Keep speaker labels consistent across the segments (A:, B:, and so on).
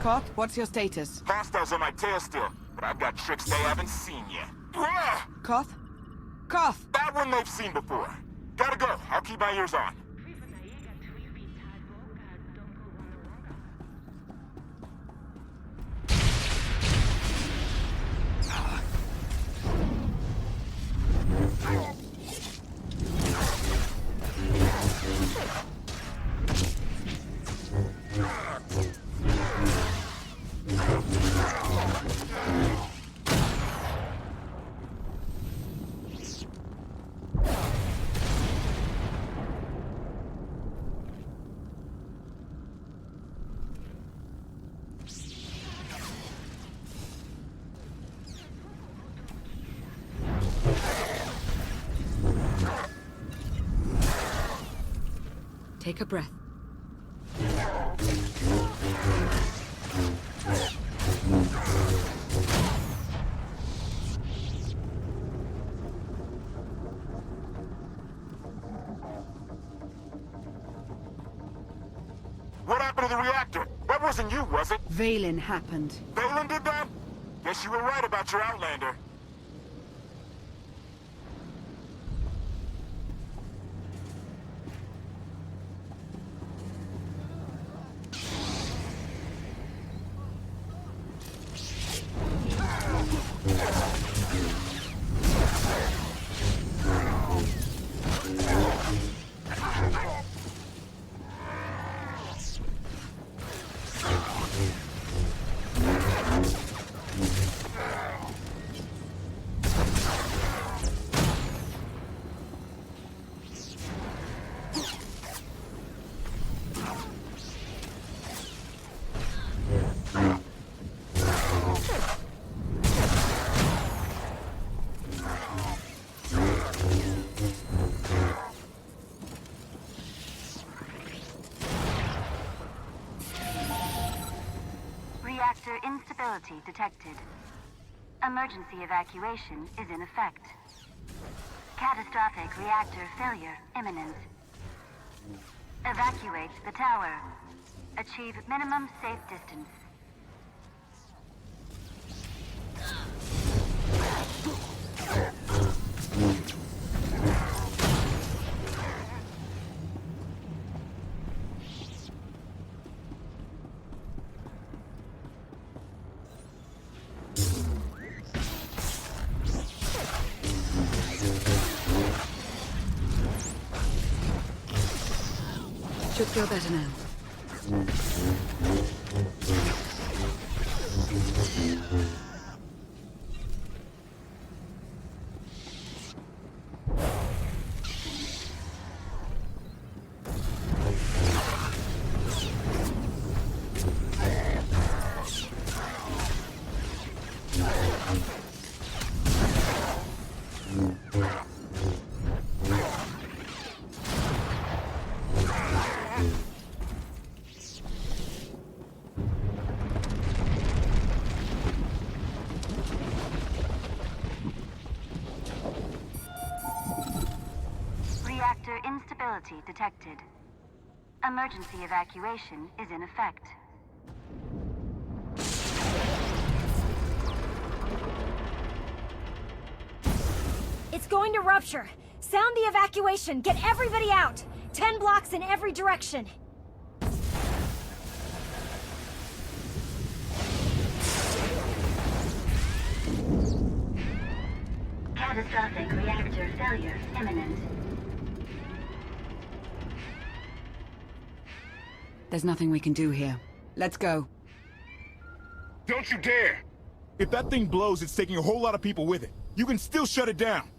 A: Koth, what's your status?
B: Hostiles on my tail still, but I've got tricks they haven't seen yet.
A: Koth? Koth!
B: That one they've seen before. Gotta go. I'll keep my ears on.
A: Take a breath.
B: What happened to the reactor? That wasn't you, was it?
A: Valen happened.
B: Valen did that? Guess you were right about your Outlander.
C: Reactor instability detected. Emergency evacuation is in effect. Catastrophic reactor failure imminent. Evacuate the tower. Achieve minimum safe distance.
A: Should feel better now.
C: Reactor instability detected. Emergency evacuation is in effect.
D: It's going to rupture. Sound the evacuation. Get everybody out. 10 blocks in every direction.
C: Catastrophic reactor failure imminent.
A: There's nothing we can do here. Let's go.
B: Don't you dare!
E: If that thing blows, it's taking a whole lot of people with it. You can still shut it down.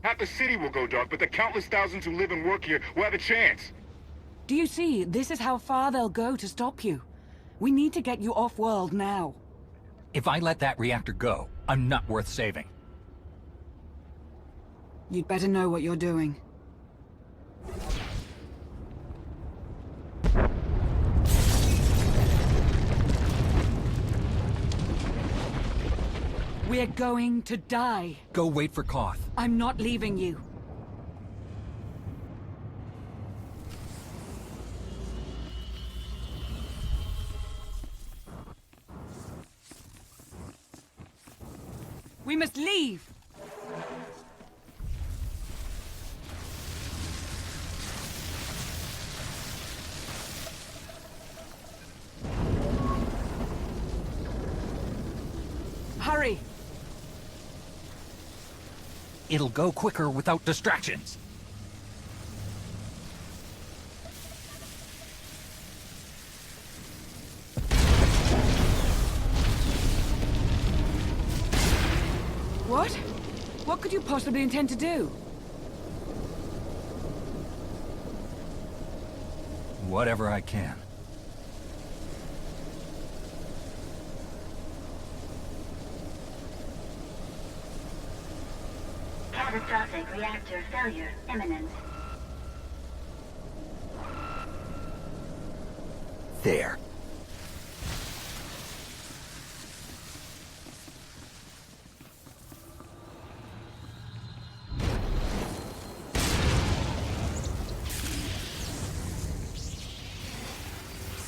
B: Half the city will go dark, but the countless thousands who live and work here will have a chance.
A: Do you see? This is how far they'll go to stop you. We need to get you off-world now.
F: If I let that reactor go, I'm not worth saving.
A: You'd better know what you're doing. We're going to die.
F: Go wait for Koth.
A: I'm not leaving you. We must leave! Hurry!
F: It'll go quicker without distractions.
A: What? What could you possibly intend to do?
F: Whatever I can.
C: Catastrophic reactor failure imminent.
F: There.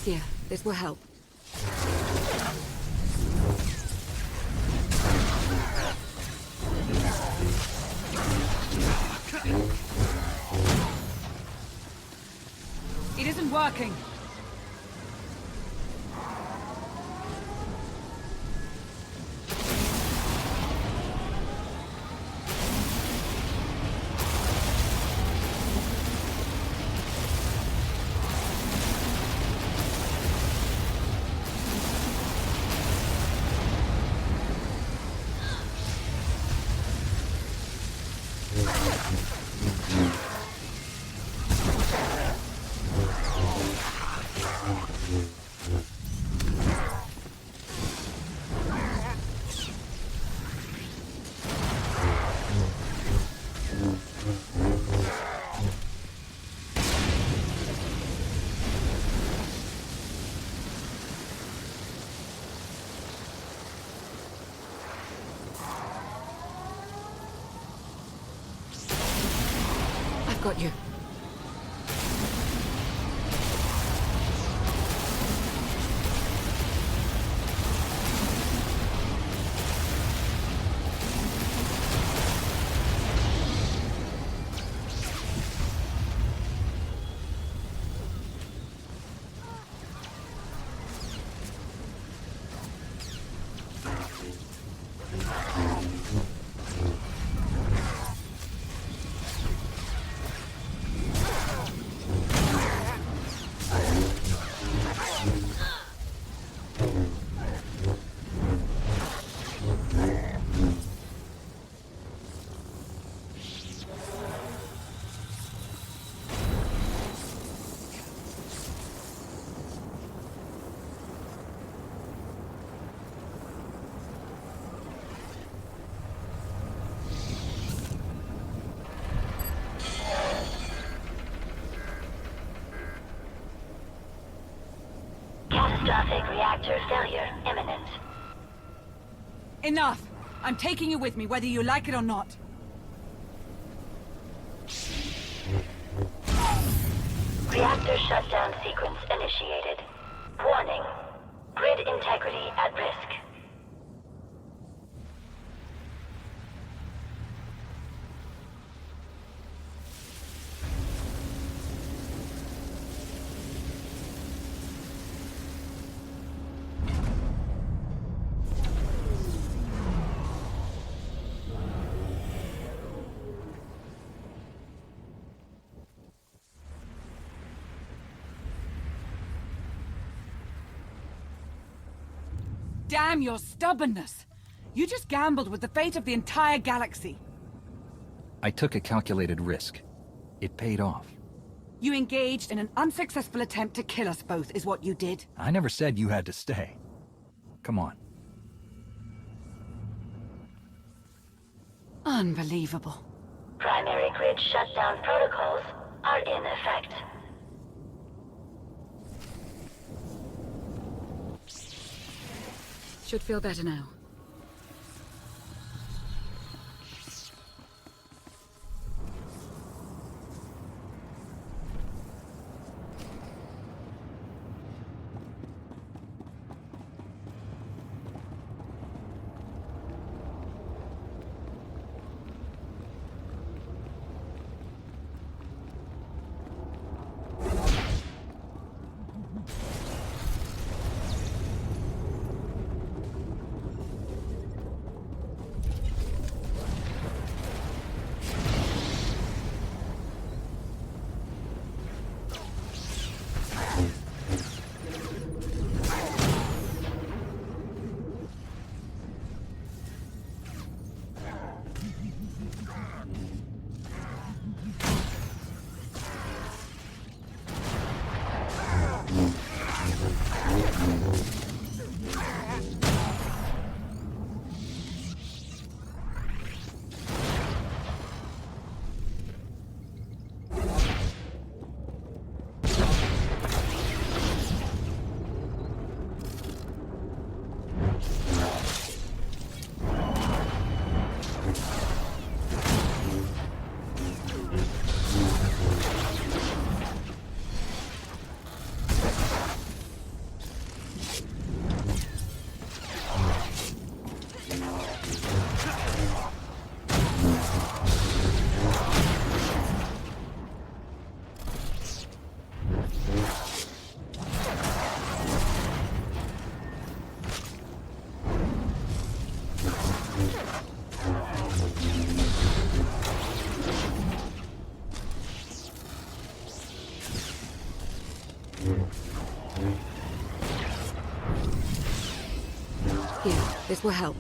A: Here, this will help. It isn't working. Got you.
C: Catastrophic reactor failure imminent.
A: Enough! I'm taking you with me, whether you like it or not.
C: Reactor shutdown sequence initiated. Warning. Grid integrity at risk.
A: Damn your stubbornness! You just gambled with the fate of the entire galaxy.
F: I took a calculated risk. It paid off.
A: You engaged in an unsuccessful attempt to kill us both, is what you did.
F: I never said you had to stay. Come on.
A: Unbelievable.
C: Primary grid shutdown protocols are in effect.
A: Should feel better now. This will help.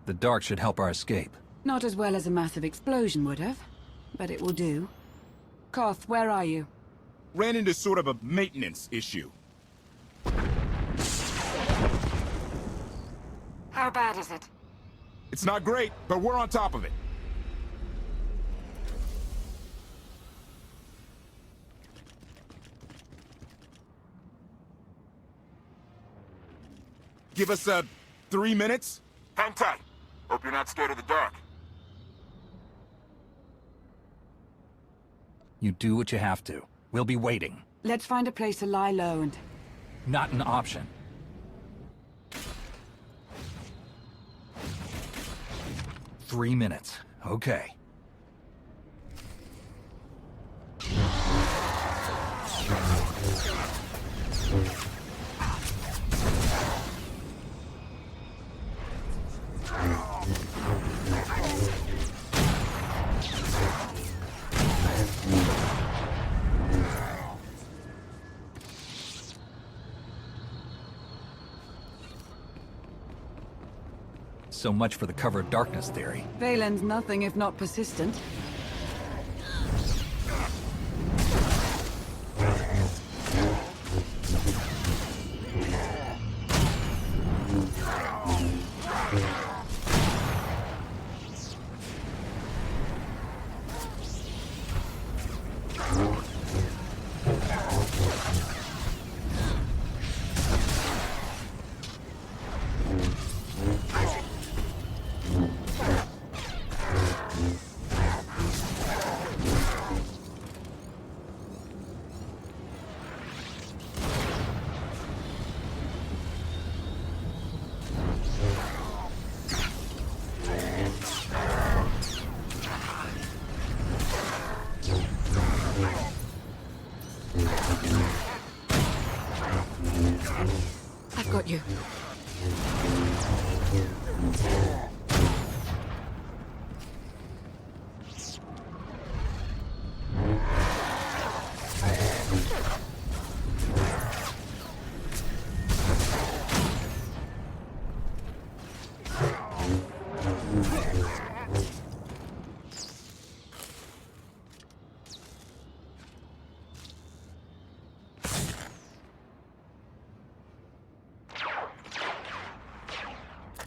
F: The dark should help our escape.
A: Not as well as a massive explosion would have, but it will do. Koth, where are you?
E: Ran into sort of a maintenance issue.
A: How bad is it?
E: It's not great, but we're on top of it. Give us, 3 minutes? Hang tight. Hope you're not scared of the dark.
F: You do what you have to. We'll be waiting.
A: Let's find a place to lie low and...
F: Not an option. Three minutes. Okay. So much for the cover of darkness theory.
A: Valen's nothing if not persistent. I've got you.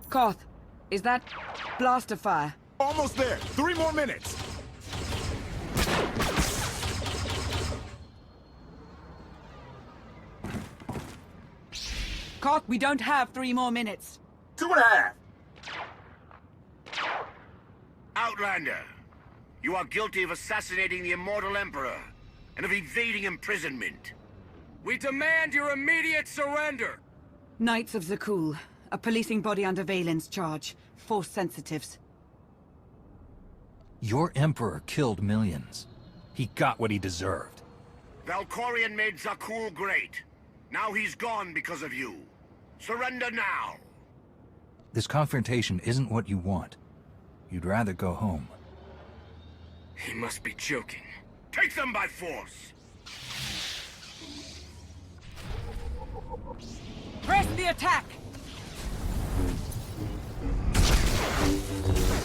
A: Koth, is that blaster fire?
E: Almost there. 3 more minutes.
A: Koth, we don't have 3 more minutes.
E: 2.5.
B: Outlander, you are guilty of assassinating the immortal Emperor and of evading imprisonment.
G: We demand your immediate surrender!
A: Knights of Zakul, a policing body under Valen's charge. Force sensitives.
F: Your Emperor killed millions. He got what he deserved.
B: Valkorion made Zakul great. Now he's gone because of you. Surrender now!
F: This confrontation isn't what you want. You'd rather go home.
G: He must be joking.
B: Take them by force!
A: Press the attack!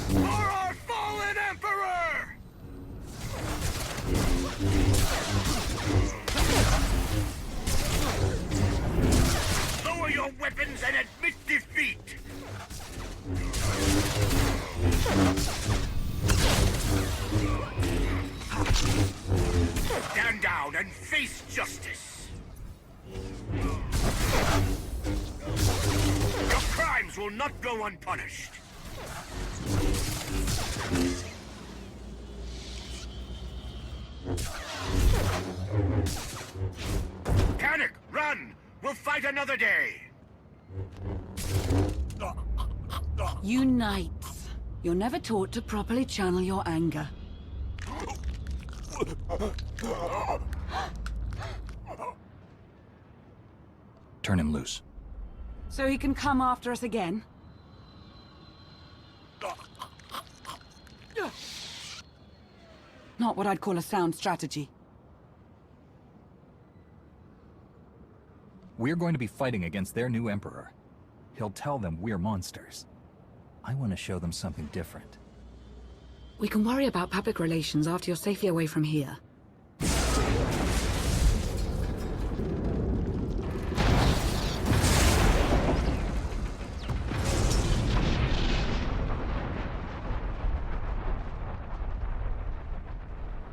B: For our fallen Emperor! Lower your weapons and admit defeat! Stand down and face justice! go unpunished. Panic! Run! We'll fight another day!
A: You knights. You're never taught to properly channel your anger.
F: Turn him loose.
A: So he can come after us again? Not what I'd call a sound strategy.
F: We're going to be fighting against their new emperor. He'll tell them we're monsters. I want to show them something different.
A: We can worry about public relations after you're safely away from here.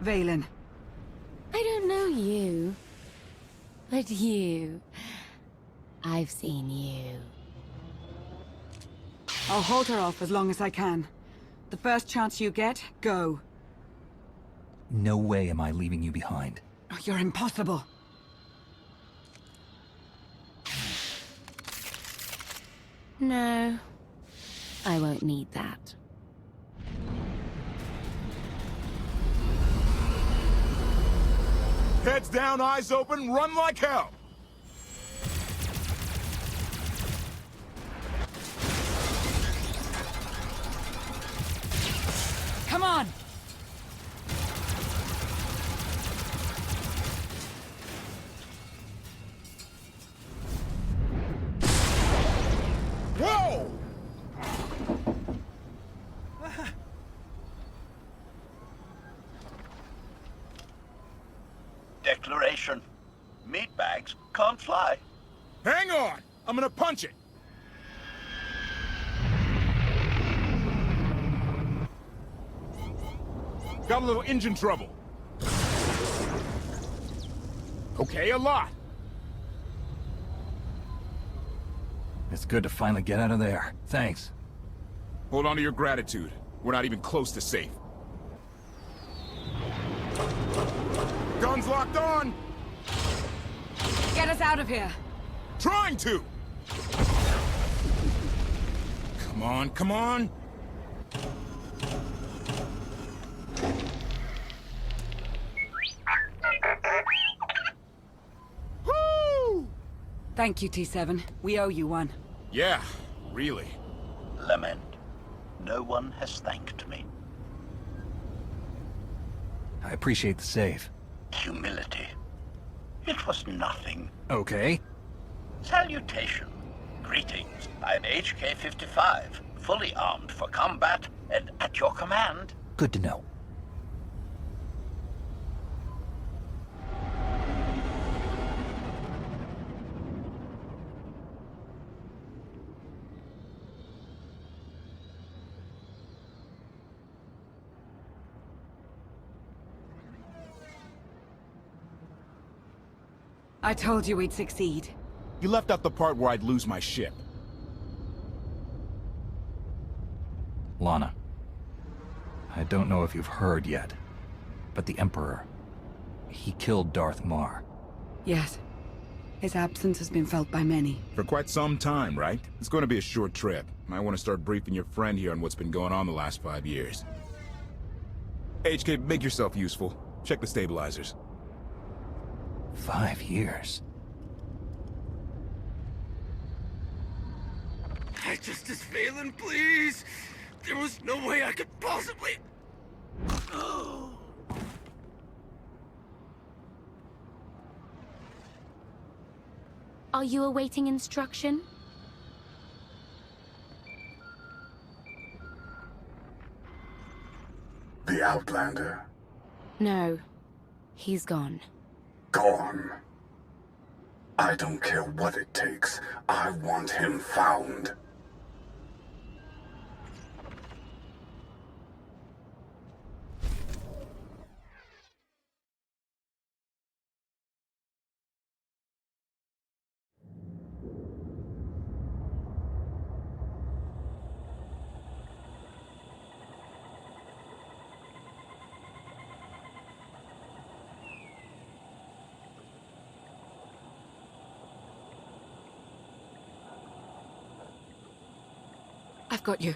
A: Valen.
H: I don't know you. But you... I've seen you.
A: I'll hold her off as long as I can. The first chance you get, go.
F: No way am I leaving you behind.
A: Oh, you're impossible.
H: No. I won't need that.
E: Heads down, eyes open, run like hell!
A: Come on!
E: Whoa!
I: Declaration. Meat bags can't fly.
E: Hang on! I'm gonna punch it! Got a little engine trouble. Okay, a lot.
F: It's good to finally get out of there. Thanks.
E: Hold on to your gratitude. We're not even close to safe. Guns locked on!
A: Get us out of here!
E: Trying to! Come on, come on! Woo!
A: Thank you, T7. We owe you one.
E: Yeah, really.
I: Lament. No one has thanked me.
F: I appreciate the save.
I: Humility. It was nothing.
F: Okay.
I: Salutation. Greetings. I'm HK-55, fully armed for combat and at your command.
F: Good to know.
A: I told you we'd succeed.
E: You left out the part where I'd lose my ship.
F: Lana. I don't know if you've heard yet, but the Emperor, he killed Darth Mar.
A: Yes. His absence has been felt by many.
E: For quite some time, right? It's going to be a short trip. Might want to start briefing your friend here on what's been going on the last 5 years. HK, make yourself useful. Check the stabilizers.
F: 5 years.
G: High Justice Valen, please! There was no way I could possibly...
H: Are you awaiting instruction?
J: The Outlander.
H: No. He's gone.
J: Gone. I don't care what it takes. I want him found.
A: I've got you.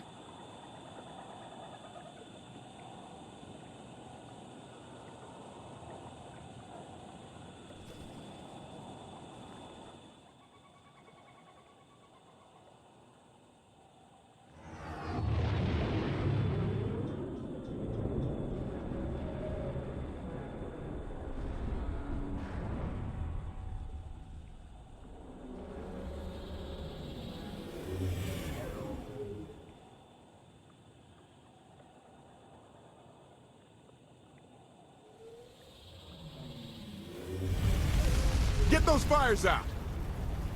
E: Get those fires out!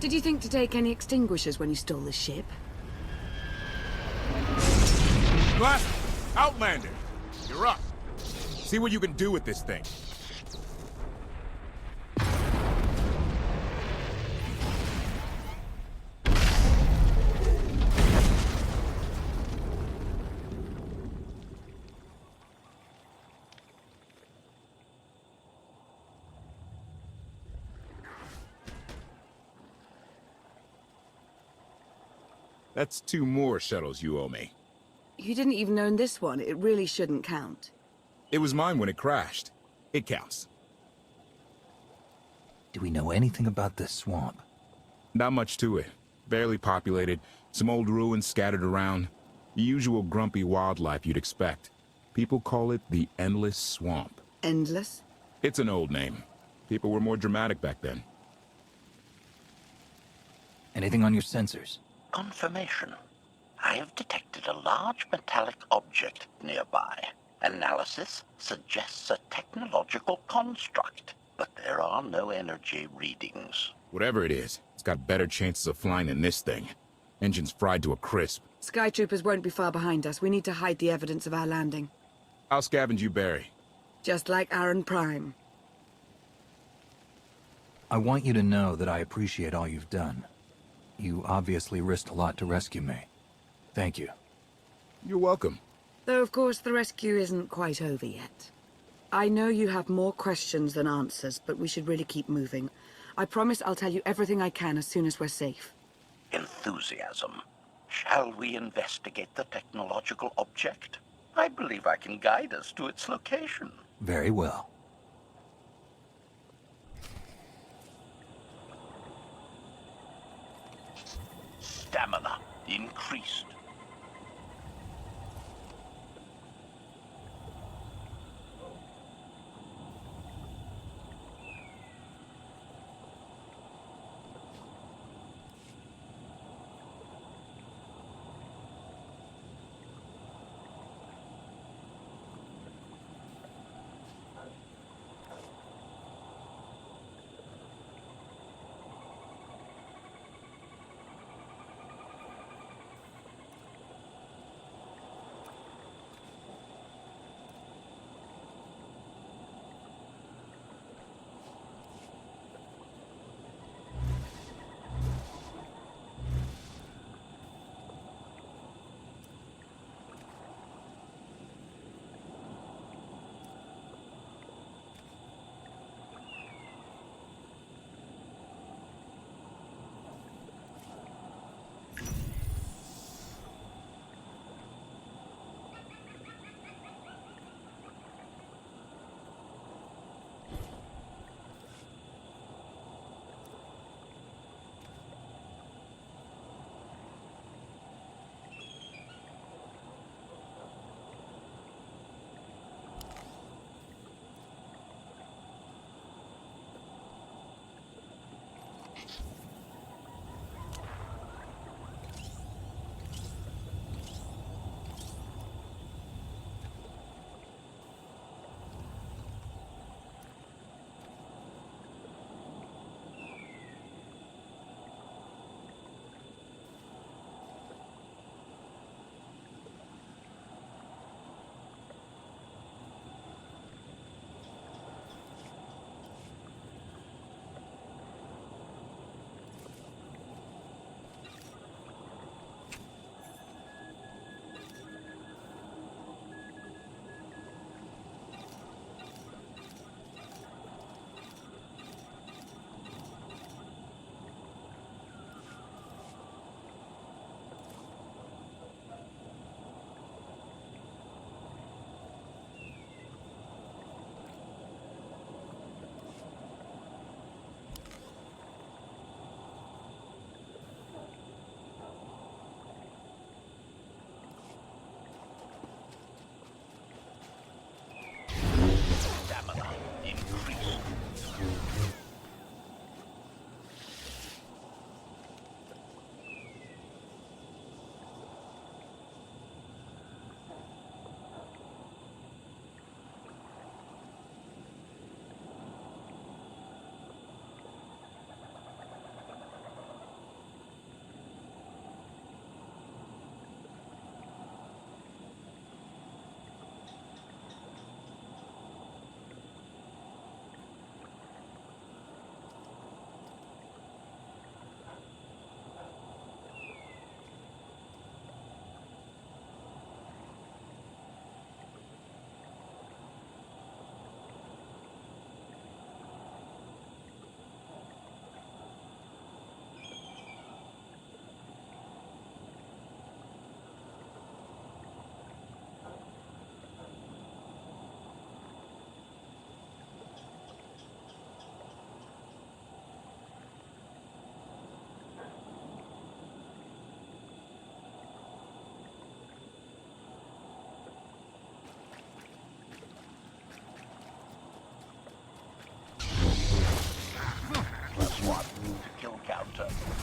A: Did you think to take any extinguishers when you stole the ship?
E: Blast! Outlander! You're up. See what you can do with this thing. That's 2 more shuttles you owe me.
A: You didn't even own this one. It really shouldn't count.
E: It was mine when it crashed. It counts.
F: Do we know anything about this swamp?
E: Not much to it. Barely populated, some old ruins scattered around. The usual grumpy wildlife you'd expect. People call it the Endless Swamp.
A: Endless?
E: It's an old name. People were more dramatic back then.
F: Anything on your sensors?
I: Confirmation. I have detected a large metallic object nearby. Analysis suggests a technological construct, but there are no energy readings.
E: Whatever it is, it's got better chances of flying than this thing. Engines fried to a crisp.
A: Sky troopers won't be far behind us. We need to hide the evidence of our landing.
E: I'll scavenge you, Barry.
A: Just like Aaron Prime.
F: I want you to know that I appreciate all you've done. You obviously risked a lot to rescue me. Thank you.
E: You're welcome.
A: Though, of course, the rescue isn't quite over yet. I know you have more questions than answers, but we should really keep moving. I promise I'll tell you everything I can as soon as we're safe.
I: Enthusiasm. Shall we investigate the technological object? I believe I can guide us to its location.
F: Very well.
I: Stamina increased. center.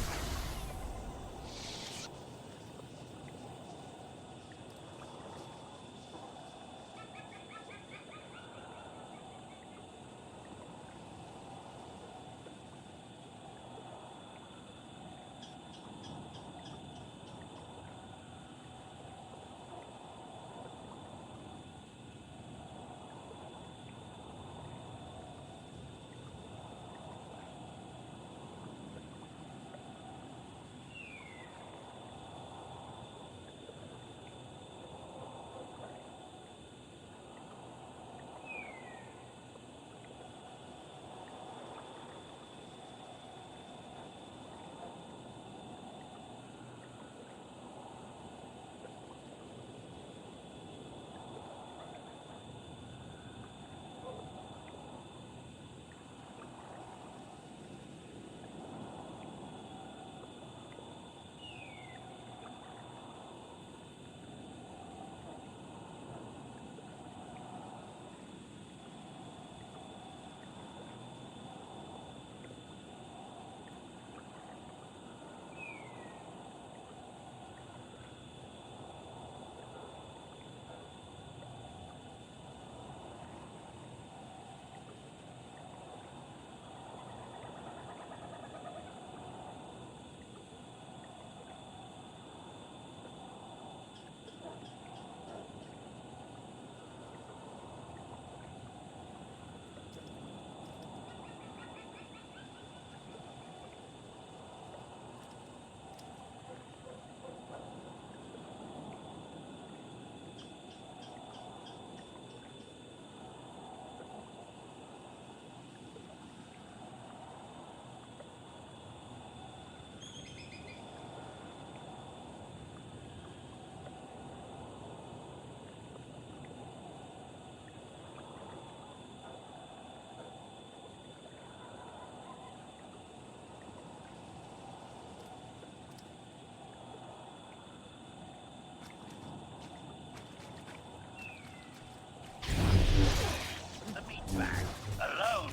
I: Alone.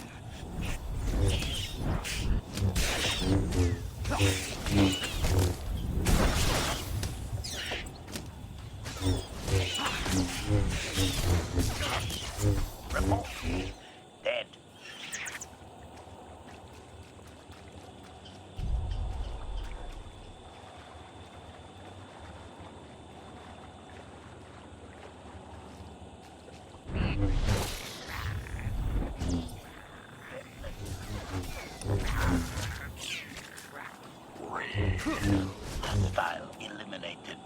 I: Report. Dead. Hostile eliminated.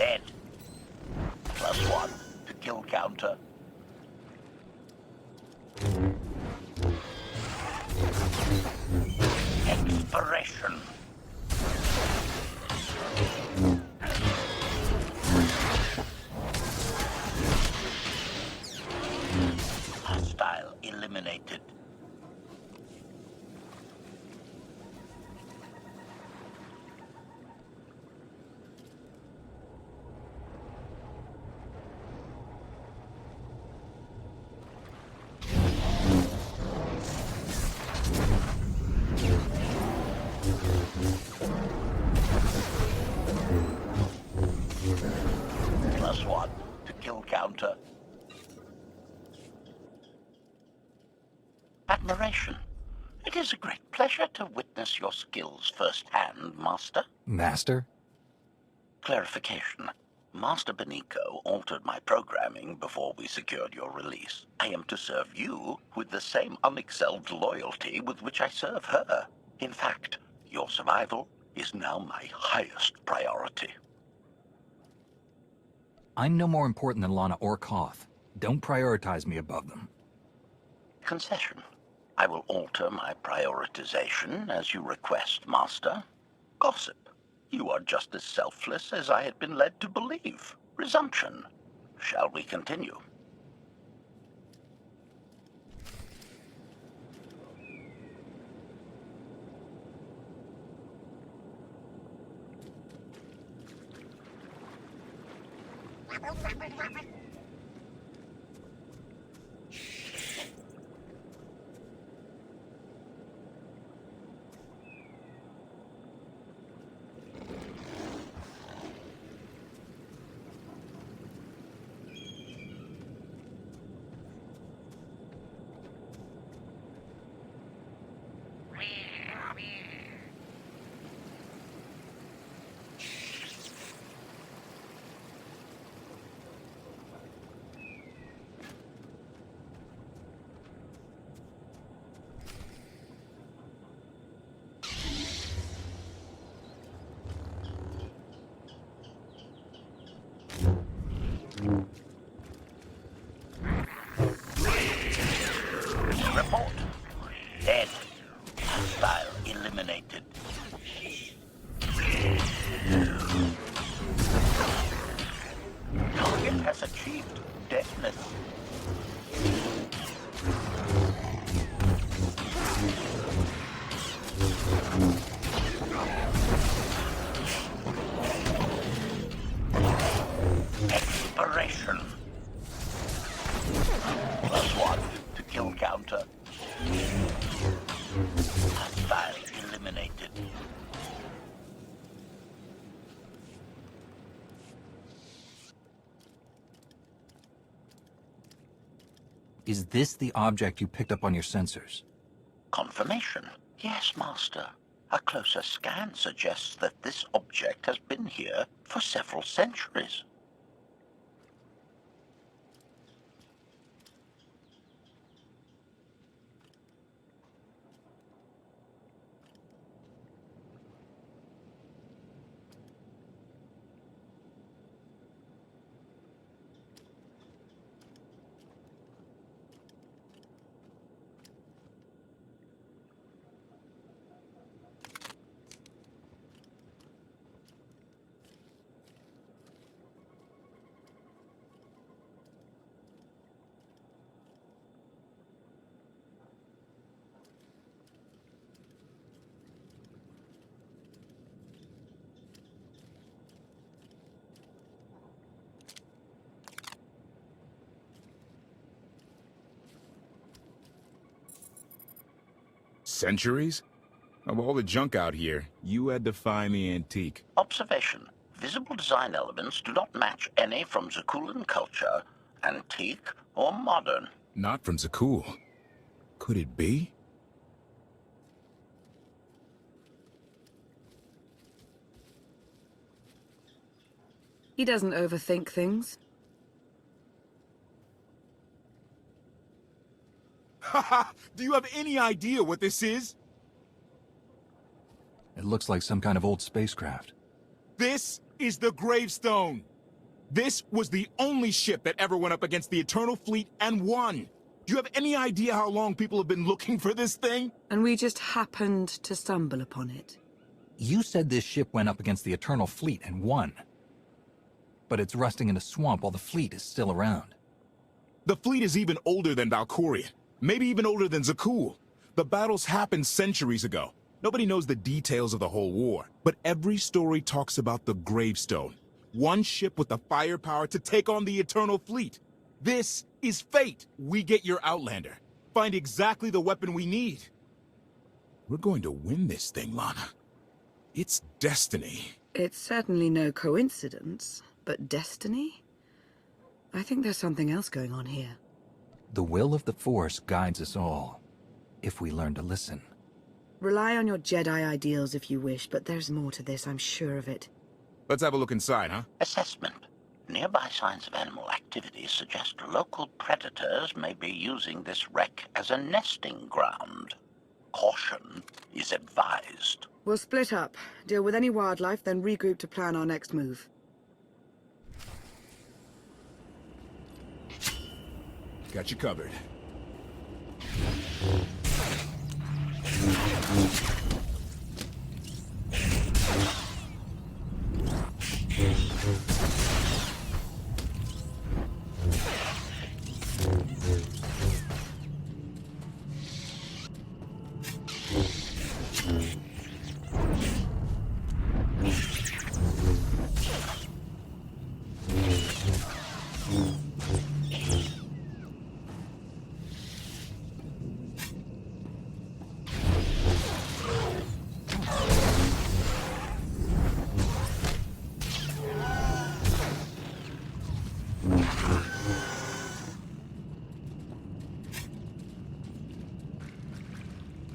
I: Dead. +1 to kill counter. Expiration. Hostile eliminated. +1 to kill counter. Admiration. It is a great pleasure to witness your skills firsthand, Master.
F: Master?
I: Clarification. Master Benico altered my programming before we secured your release. I am to serve you with the same unexcelled loyalty with which I serve her. In fact, your survival is now my highest priority.
F: I'm no more important than Lana or Koth. Don't prioritize me above them.
I: Concession. I will alter my prioritization as you request, Master. Gossip. You are just as selfless as I had been led to believe. Resumption. Shall we continue? Report. Dead. Hostile eliminated. Target has achieved deafness. Expiration. +1 to kill counter. Hostile eliminated.
F: Is this the object you picked up on your sensors?
I: Confirmation. Yes, Master. A closer scan suggests that this object has been here for several centuries.
E: Centuries? Of all the junk out here, you had to find the antique.
I: Observation. Visible design elements do not match any from Zakulan culture, antique or modern.
E: Not from Zakul. Could it be?
A: He doesn't overthink things.
E: Haha! Do you have any idea what this is?
F: It looks like some kind of old spacecraft.
E: This is the gravestone! This was the only ship that ever went up against the Eternal Fleet and won. Do you have any idea how long people have been looking for this thing?
A: And we just happened to stumble upon it.
F: You said this ship went up against the Eternal Fleet and won. But it's rusting in a swamp while the fleet is still around.
E: The fleet is even older than Valkyrian. Maybe even older than Zakul. The battles happened centuries ago. Nobody knows the details of the whole war. But every story talks about the Gravestone. One ship with the firepower to take on the Eternal Fleet. This is fate. We get your Outlander. Find exactly the weapon we need. We're going to win this thing, Lana. It's destiny.
A: It's certainly no coincidence, but destiny? I think there's something else going on here.
F: The will of the Force guides us all, if we learn to listen.
A: Rely on your Jedi ideals if you wish, but there's more to this, I'm sure of it.
E: Let's have a look inside, huh?
I: Assessment. Nearby signs of animal activity suggest local predators may be using this wreck as a nesting ground. Caution is advised.
A: We'll split up, deal with any wildlife, then regroup to plan our next move.
E: Got you covered.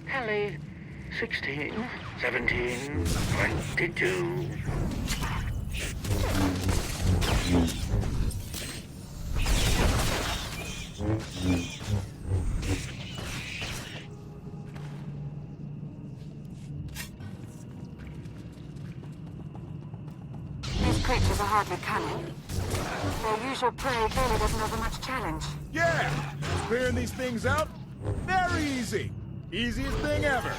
B: Kelly, 16, 17, 22.
C: These creatures are hardly cunning. Their usual prey clearly doesn't offer much challenge.
E: Yeah! Clearing these things out? Very easy. Easiest thing ever.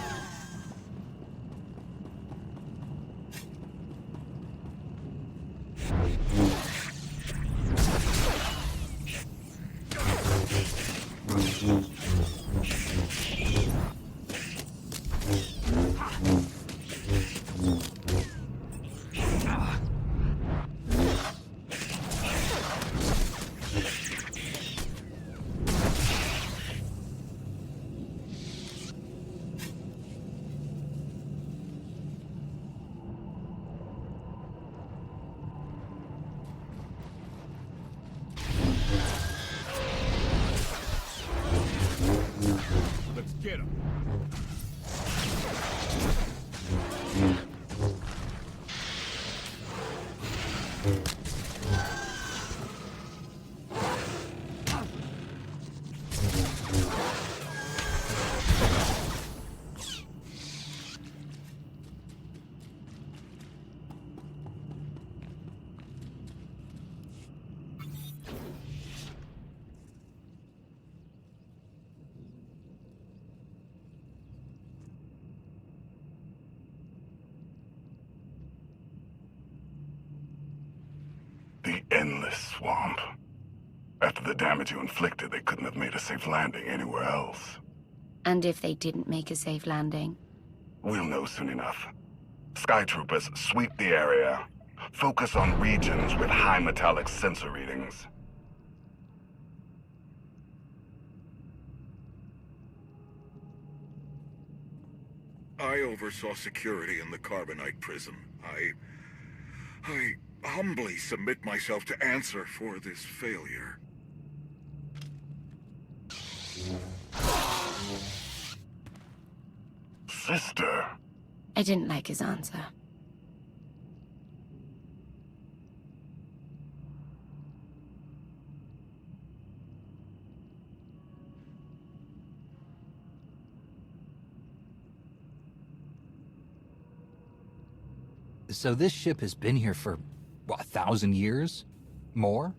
E: Let's get him.
J: The endless swamp. After the damage you inflicted, they couldn't have made a safe landing anywhere else.
H: And if they didn't make a safe landing?
J: We'll know soon enough. Sky Troopers, sweep the area. Focus on regions with high metallic sensor readings.
G: I oversaw security in the Carbonite prison. I humbly submit myself to answer for this failure.
J: Sister.
H: I didn't like his answer.
F: So this ship has been here for, what, 1,000 years? More?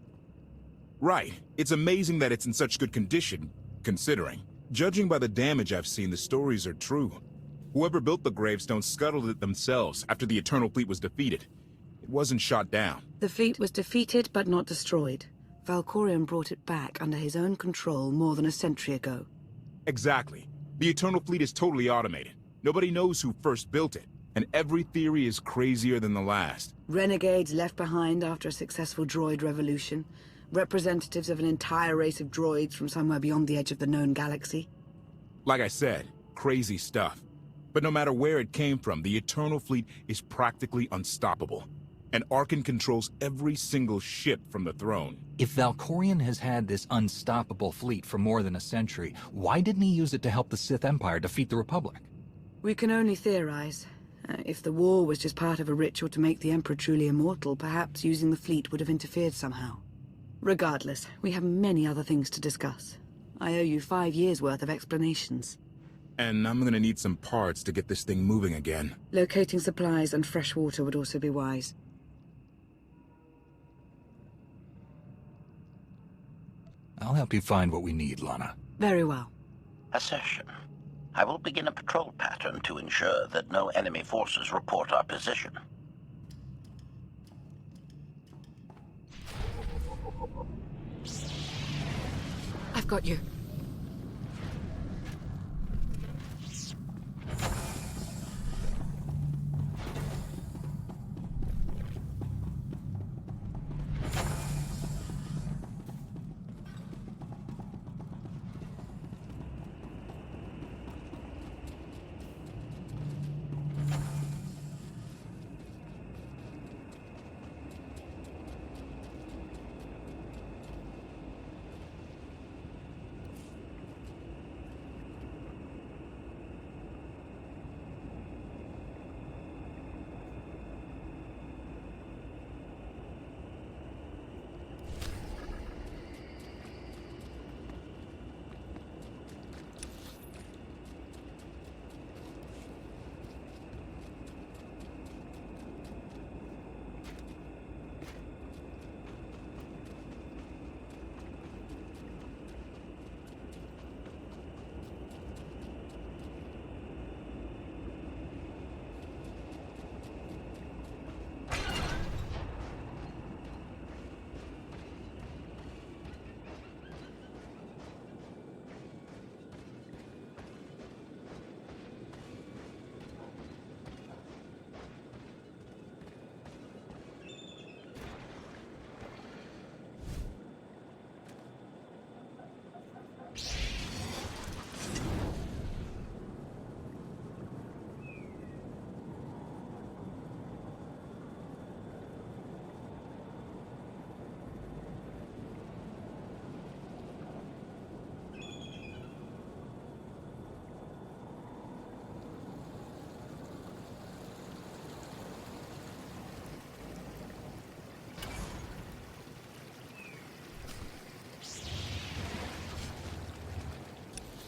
E: Right. It's amazing that it's in such good condition, considering. Judging by the damage I've seen, the stories are true. Whoever built the gravestone scuttled it themselves after the Eternal Fleet was defeated. It wasn't shot down.
A: The fleet was defeated but not destroyed. Valkorion brought it back under his own control more than a century ago.
E: Exactly. The Eternal Fleet is totally automated. Nobody knows who first built it, and every theory is crazier than the last.
A: Renegades left behind after a successful droid revolution. Representatives of an entire race of droids from somewhere beyond the edge of the known galaxy.
E: Like I said, crazy stuff. But no matter where it came from, the Eternal Fleet is practically unstoppable. And Arkan controls every single ship from the throne.
F: If Valkorion has had this unstoppable fleet for more than a century, why didn't he use it to help the Sith Empire defeat the Republic?
A: We can only theorize. If the war was just part of a ritual to make the Emperor truly immortal, perhaps using the fleet would have interfered somehow. Regardless, we have many other things to discuss. I owe you 5 years' worth of explanations.
E: And I'm gonna need some parts to get this thing moving again.
A: Locating supplies and fresh water would also be wise.
F: I'll help you find what we need, Lana.
A: Very well.
I: Assertion. I will begin a patrol pattern to ensure that no enemy forces report our position.
A: I've got you.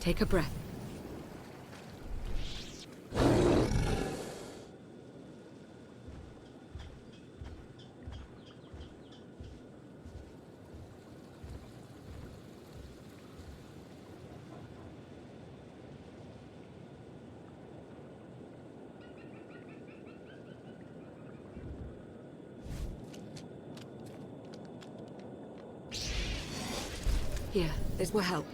A: Take a breath. Here, this will help.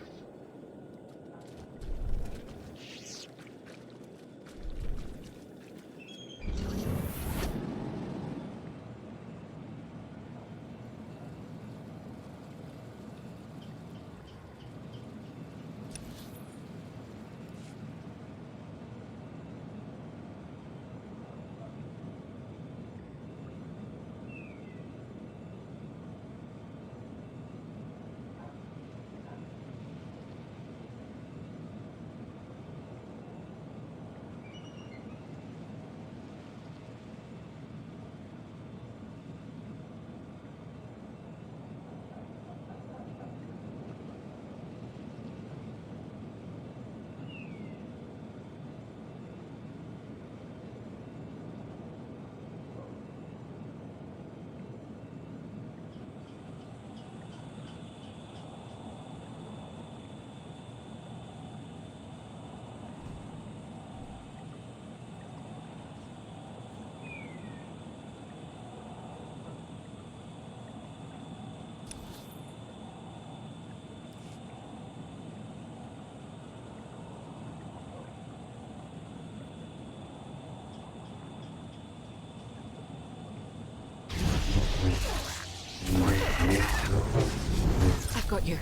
A: I've got you.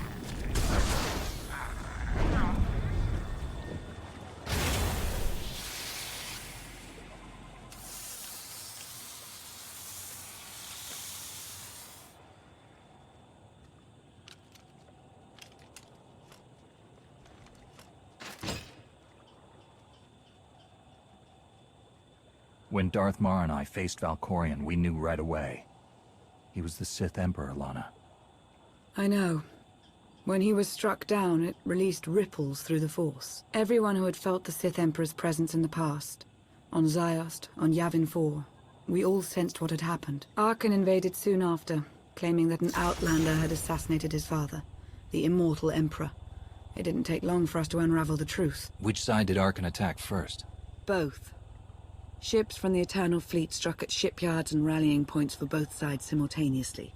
F: When Darth Mar and I faced Valkorion, we knew right away. He was the Sith Emperor, Lana.
A: I know. When he was struck down, it released ripples through the Force. Everyone who had felt the Sith Emperor's presence in the past, on Ziost, on Yavin 4, we all sensed what had happened. Arkan invaded soon after, claiming that an outlander had assassinated his father, the immortal Emperor. It didn't take long for us to unravel the truth.
F: Which side did Arkan attack first?
A: Both. Ships from the Eternal Fleet struck at shipyards and rallying points for both sides simultaneously.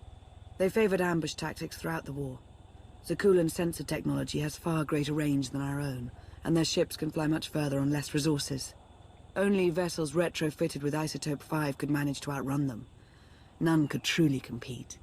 A: They favored ambush tactics throughout the war. Zakuulan sensor technology has far greater range than our own, and their ships can fly much further on less resources. Only vessels retrofitted with Isotope 5 could manage to outrun them. None could truly compete.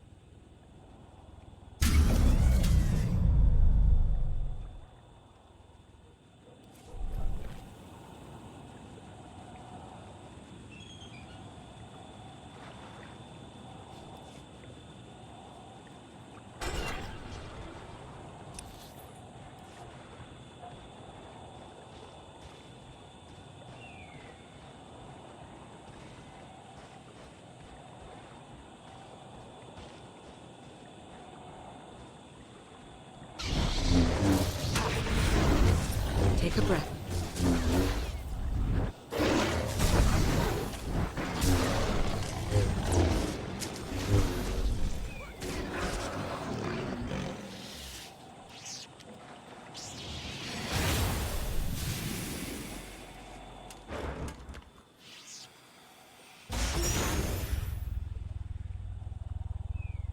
A: Take a breath.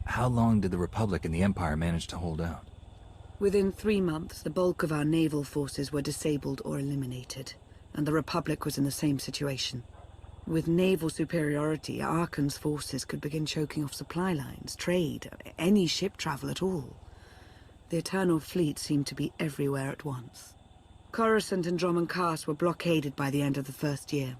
F: How long did the Republic and the Empire manage to hold out?
A: Within 3 months, the bulk of our naval forces were disabled or eliminated, and the Republic was in the same situation. With naval superiority, Arkan's forces could begin choking off supply lines, trade, any ship travel at all. The Eternal Fleet seemed to be everywhere at once. Coruscant and Dromund Kaas were blockaded by the end of the first year.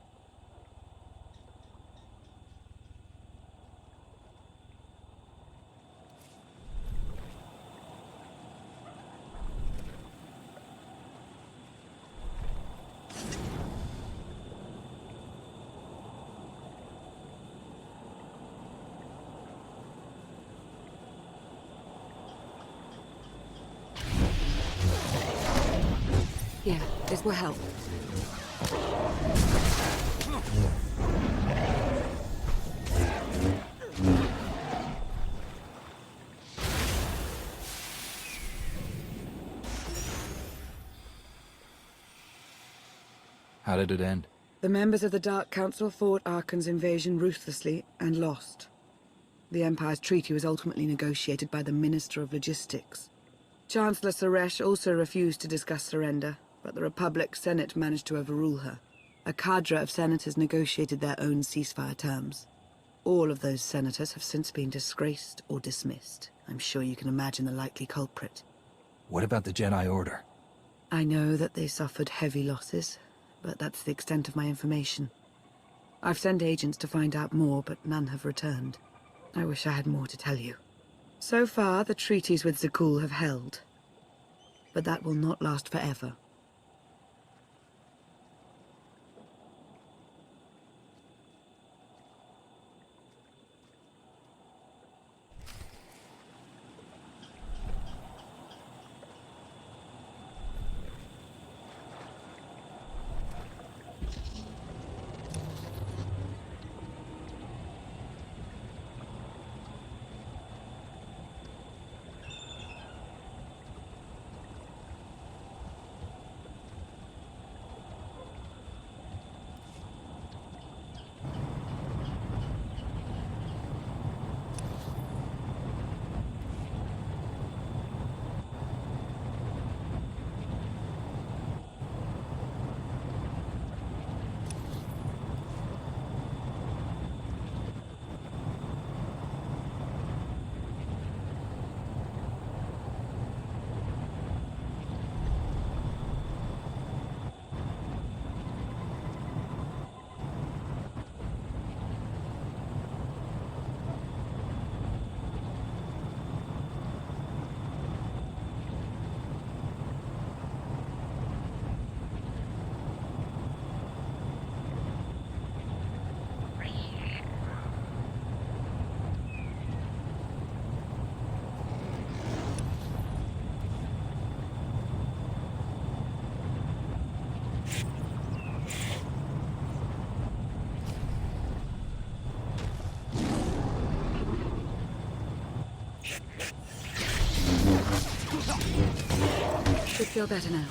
A: Here, this will help.
F: How did it end?
A: The members of the Dark Council fought Arkan's invasion ruthlessly and lost. The Empire's treaty was ultimately negotiated by the Minister of Logistics. Chancellor Suresh also refused to discuss surrender, but the Republic Senate managed to overrule her. A cadre of senators negotiated their own ceasefire terms. All of those senators have since been disgraced or dismissed. I'm sure you can imagine the likely culprit.
F: What about the Jedi Order?
A: I know that they suffered heavy losses, but that's the extent of my information. I've sent agents to find out more, but none have returned. I wish I had more to tell you. So far, the treaties with Zakuul have held, but that will not last forever. Should feel better now.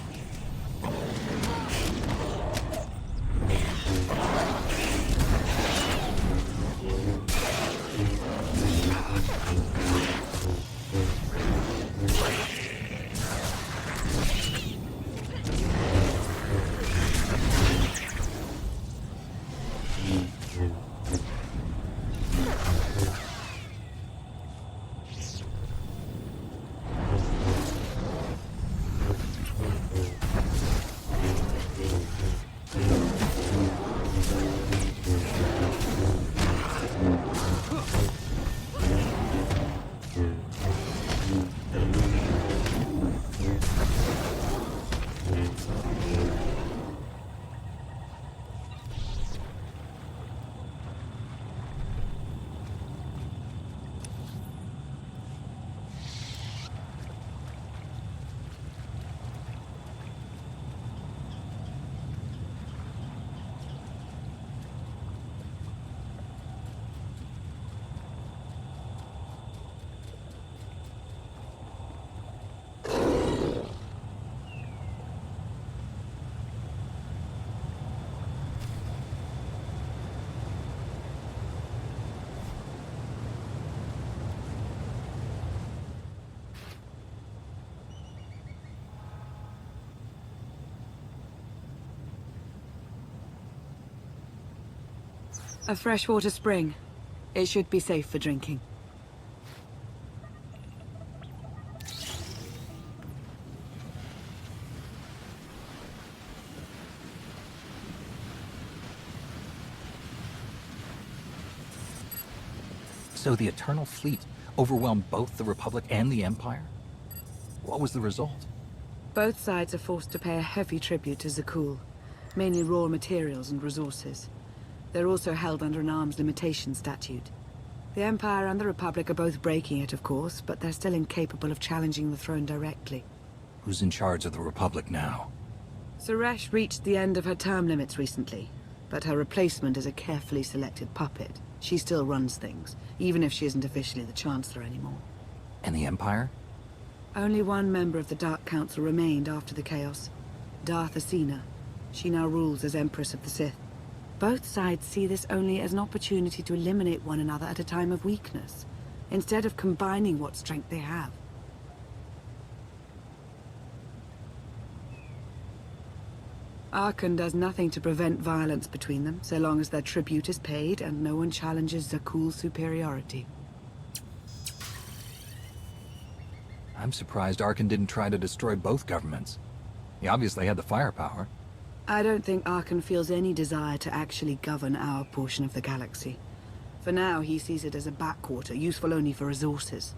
A: A freshwater spring. It should be safe for drinking.
F: So the Eternal Fleet overwhelmed both the Republic and the Empire? What was the result?
A: Both sides are forced to pay a heavy tribute to Zakul, mainly raw materials and resources. They're also held under an arms limitation statute. The Empire and the Republic are both breaking it, of course, but they're still incapable of challenging the throne directly.
F: Who's in charge of the Republic now?
A: Suresh reached the end of her term limits recently, but her replacement is a carefully selected puppet. She still runs things, even if she isn't officially the Chancellor anymore.
F: And the Empire?
A: Only one member of the Dark Council remained after the chaos. Darth Asina. She now rules as Empress of the Sith. Both sides see this only as an opportunity to eliminate one another at a time of weakness, instead of combining what strength they have. Archon does nothing to prevent violence between them, so long as their tribute is paid and no one challenges Zakul's superiority.
F: I'm surprised Archon didn't try to destroy both governments. He obviously had the firepower.
A: I don't think Archon feels any desire to actually govern our portion of the galaxy. For now, he sees it as a backwater, useful only for resources.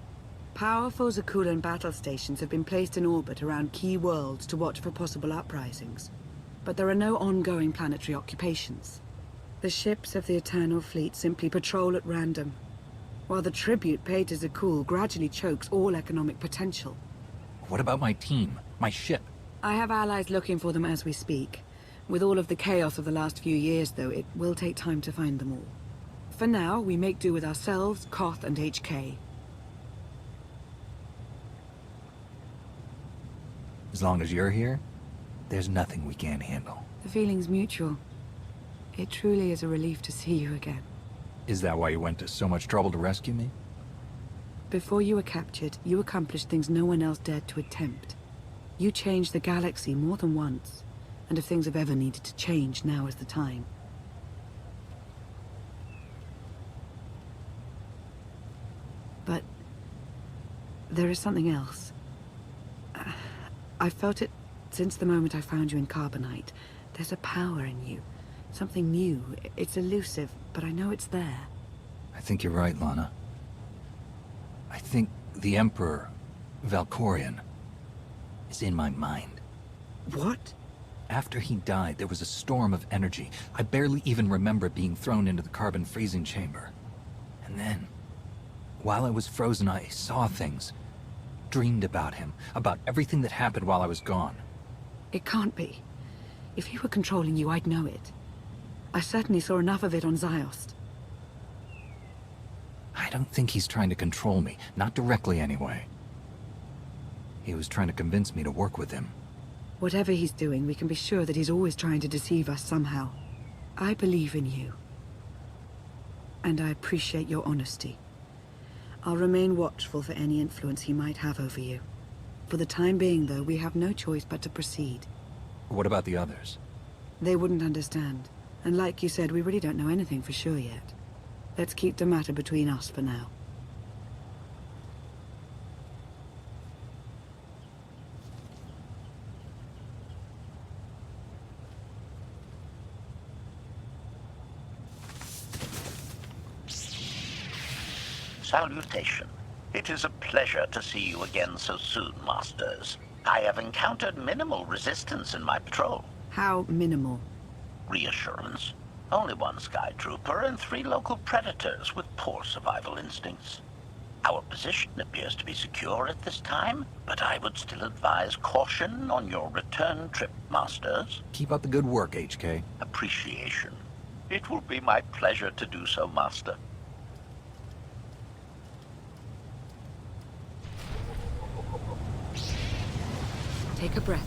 A: Powerful Zakulan battle stations have been placed in orbit around key worlds to watch for possible uprisings. But there are no ongoing planetary occupations. The ships of the Eternal Fleet simply patrol at random, while the tribute paid to Zakul gradually chokes all economic potential.
F: What about my team? My ship?
A: I have allies looking for them as we speak. With all of the chaos of the last few years, though, it will take time to find them all. For now, we make do with ourselves, Koth, and HK.
F: As long as you're here, there's nothing we can't handle.
A: The feeling's mutual. It truly is a relief to see you again.
F: Is that why you went to so much trouble to rescue me?
A: Before you were captured, you accomplished things no one else dared to attempt. You changed the galaxy more than once. And if things have ever needed to change, now is the time. But there is something else. I've felt it since the moment I found you in Carbonite. There's a power in you. Something new. It's elusive, but I know it's there.
F: I think you're right, Lana. I think the Emperor, Valkorion, is in my mind.
A: What?
F: After he died, there was a storm of energy. I barely even remember being thrown into the carbon freezing chamber. And then, while I was frozen, I saw things. Dreamed about him, about everything that happened while I was gone.
A: It can't be. If he were controlling you, I'd know it. I certainly saw enough of it on Ziost.
F: I don't think he's trying to control me. Not directly, anyway. He was trying to convince me to work with him.
A: Whatever he's doing, we can be sure that he's always trying to deceive us somehow. I believe in you. And I appreciate your honesty. I'll remain watchful for any influence he might have over you. For the time being, though, we have no choice but to proceed.
F: What about the others?
A: They wouldn't understand. And like you said, we really don't know anything for sure yet. Let's keep the matter between us for now.
I: Salutation. It is a pleasure to see you again so soon, Masters. I have encountered minimal resistance in my patrol.
A: How minimal?
I: Reassurance. Only one Sky Trooper and 3 local predators with poor survival instincts. Our position appears to be secure at this time, but I would still advise caution on your return trip, Masters.
F: Keep up the good work, HK.
I: Appreciation. It will be my pleasure to do so, Master.
A: Take a breath.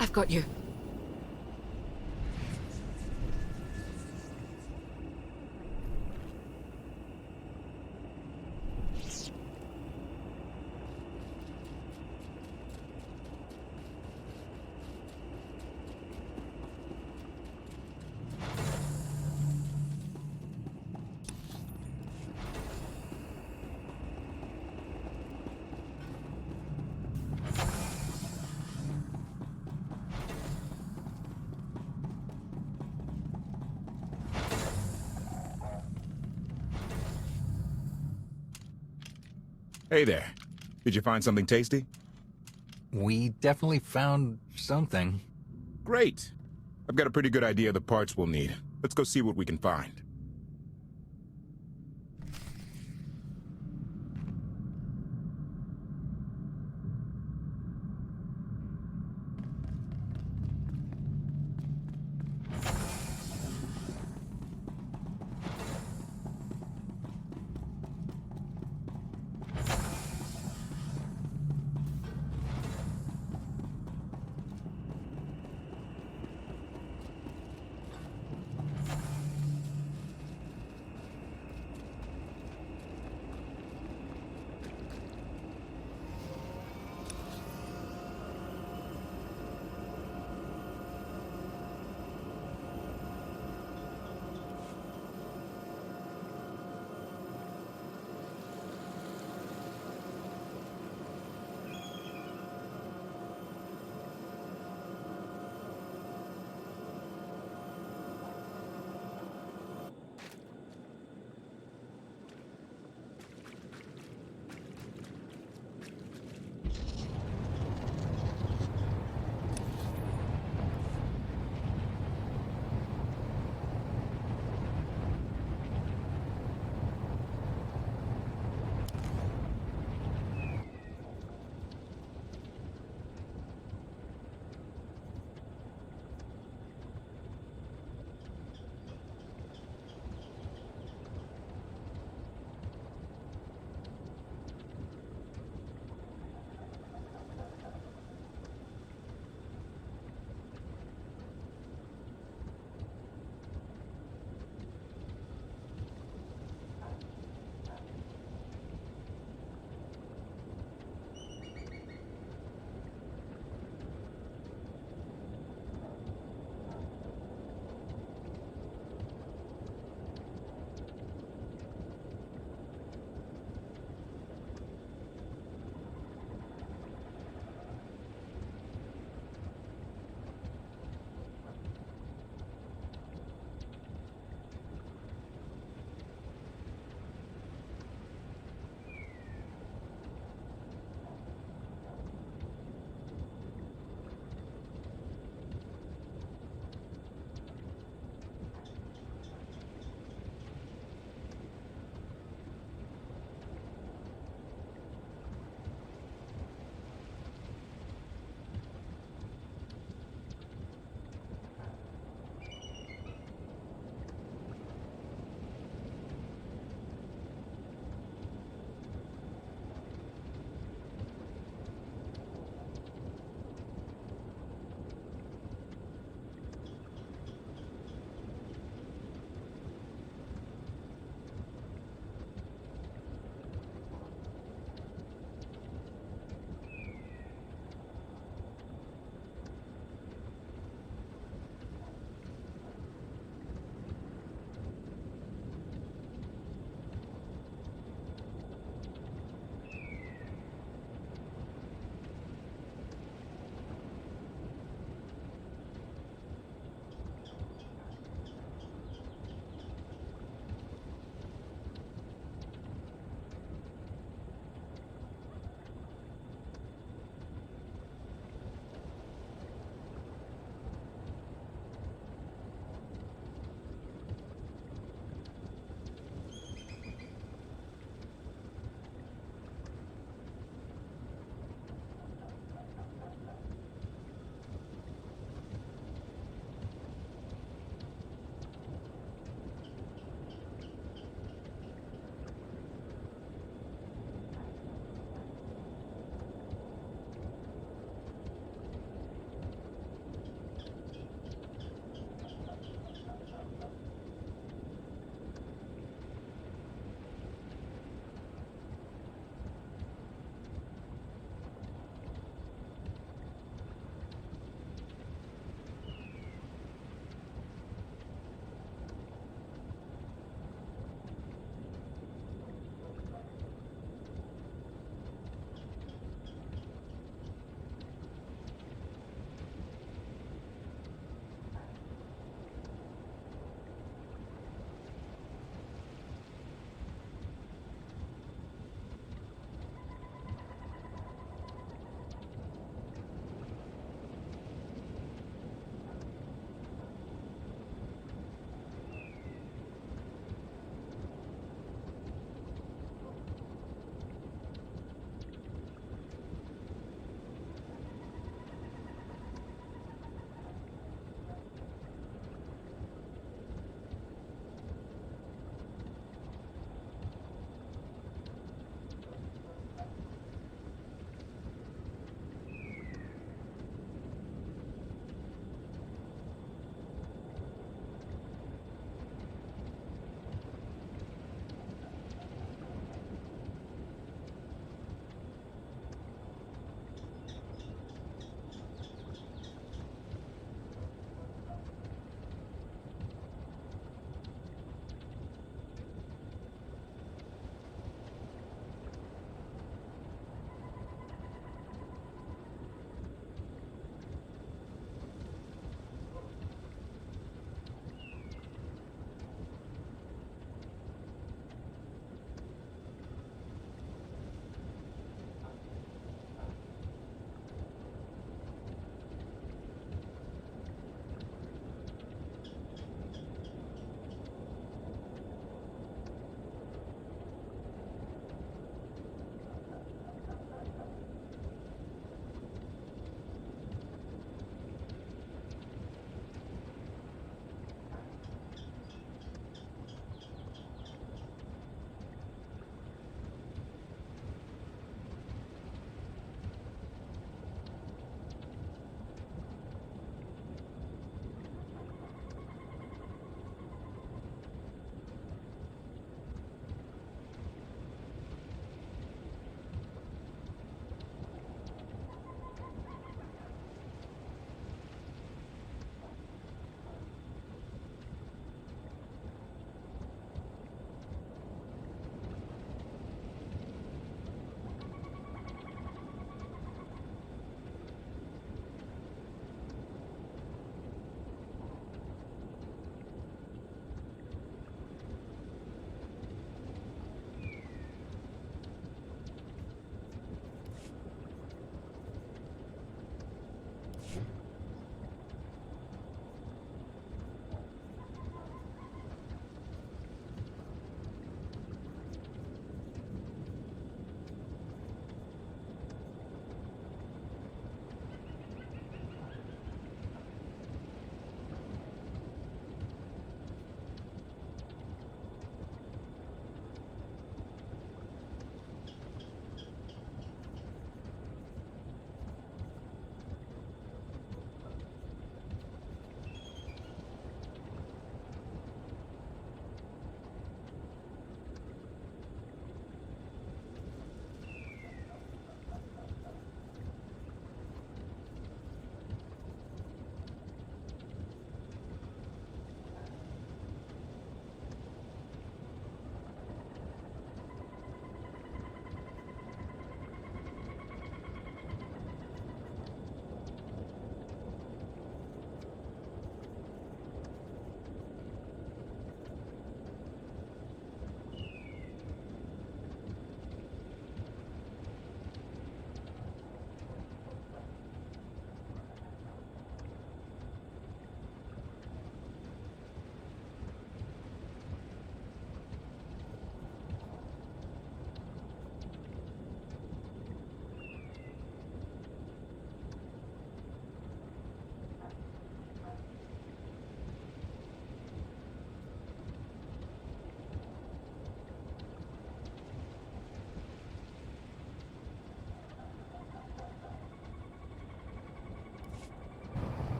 A: I've got you.
E: Hey there. Did you find something tasty?
F: We definitely found something.
E: Great. I've got a pretty good idea of the parts we'll need. Let's go see what we can find.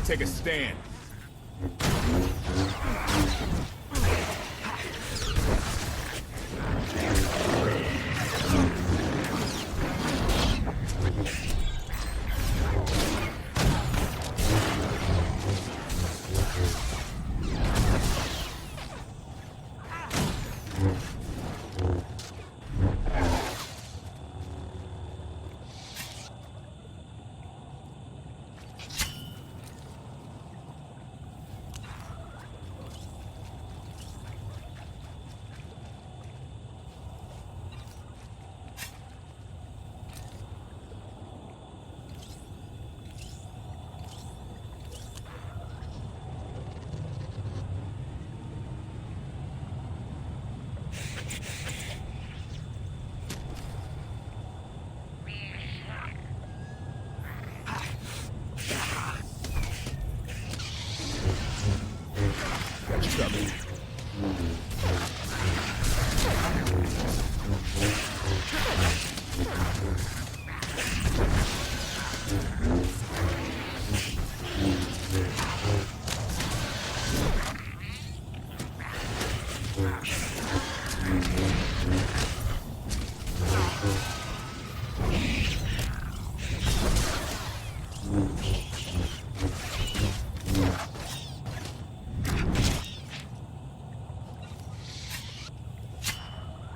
E: take a stand.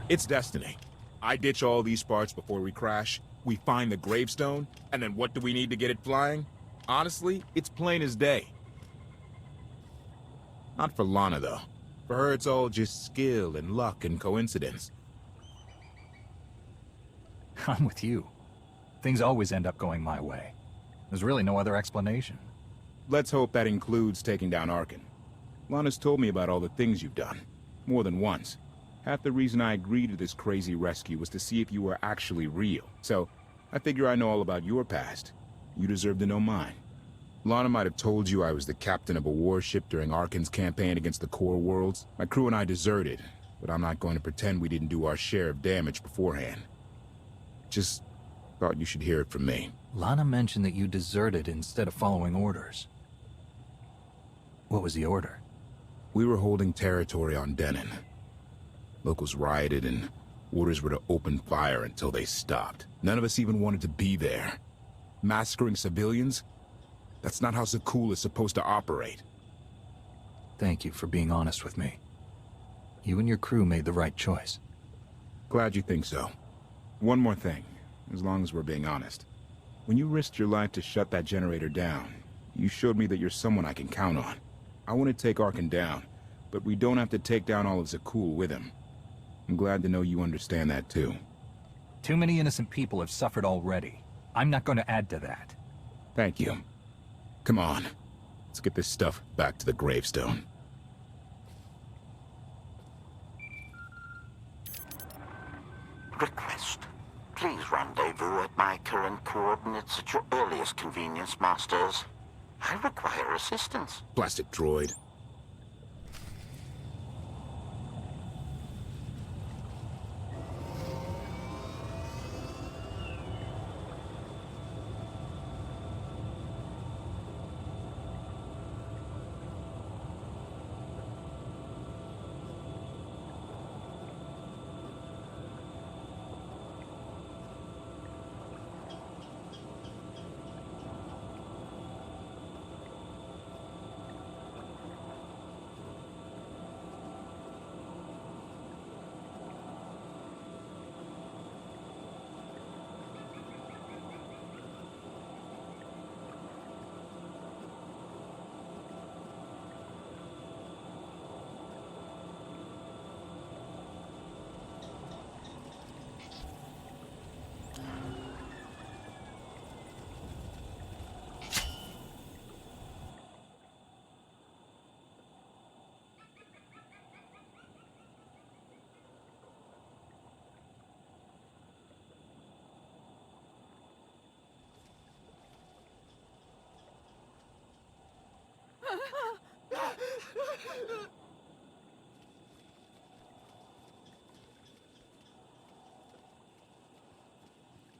E: It's destiny. I ditch all these parts before we crash, we find the gravestone, and then what do we need to get it flying? Honestly, it's plain as day. Not for Lana, though. For her, it's all just skill and luck and coincidence.
F: I'm with you. Things always end up going my way. There's really no other explanation.
E: Let's hope that includes taking down Arkan. Lana's told me about all the things you've done. More than once. Half the reason I agreed to this crazy rescue was to see if you were actually real. So, I figure I know all about your past. You deserve to know mine. Lana might have told you I was the captain of a warship during Arkan's campaign against the Core Worlds. My crew and I deserted, but I'm not going to pretend we didn't do our share of damage beforehand. Just thought you should hear it from me.
F: Lana mentioned that you deserted instead of following orders. What was the order?
E: We were holding territory on Denon. Locals rioted and orders were to open fire until they stopped. None of us even wanted to be there. Massacring civilians? That's not how Zakul is supposed to operate.
F: Thank you for being honest with me. You and your crew made the right choice.
E: Glad you think so. One more thing, as long as we're being honest. When you risked your life to shut that generator down, you showed me that you're someone I can count on. I want to take Arkan down, but we don't have to take down all of Zakul with him. I'm glad to know you understand that too.
F: Too many innocent people have suffered already. I'm not going to add to that.
E: Thank you. Come on. Let's get this stuff back to the gravestone.
I: Request. Please rendezvous at my current coordinates at your earliest convenience, Masters. I require assistance.
E: Plastic droid.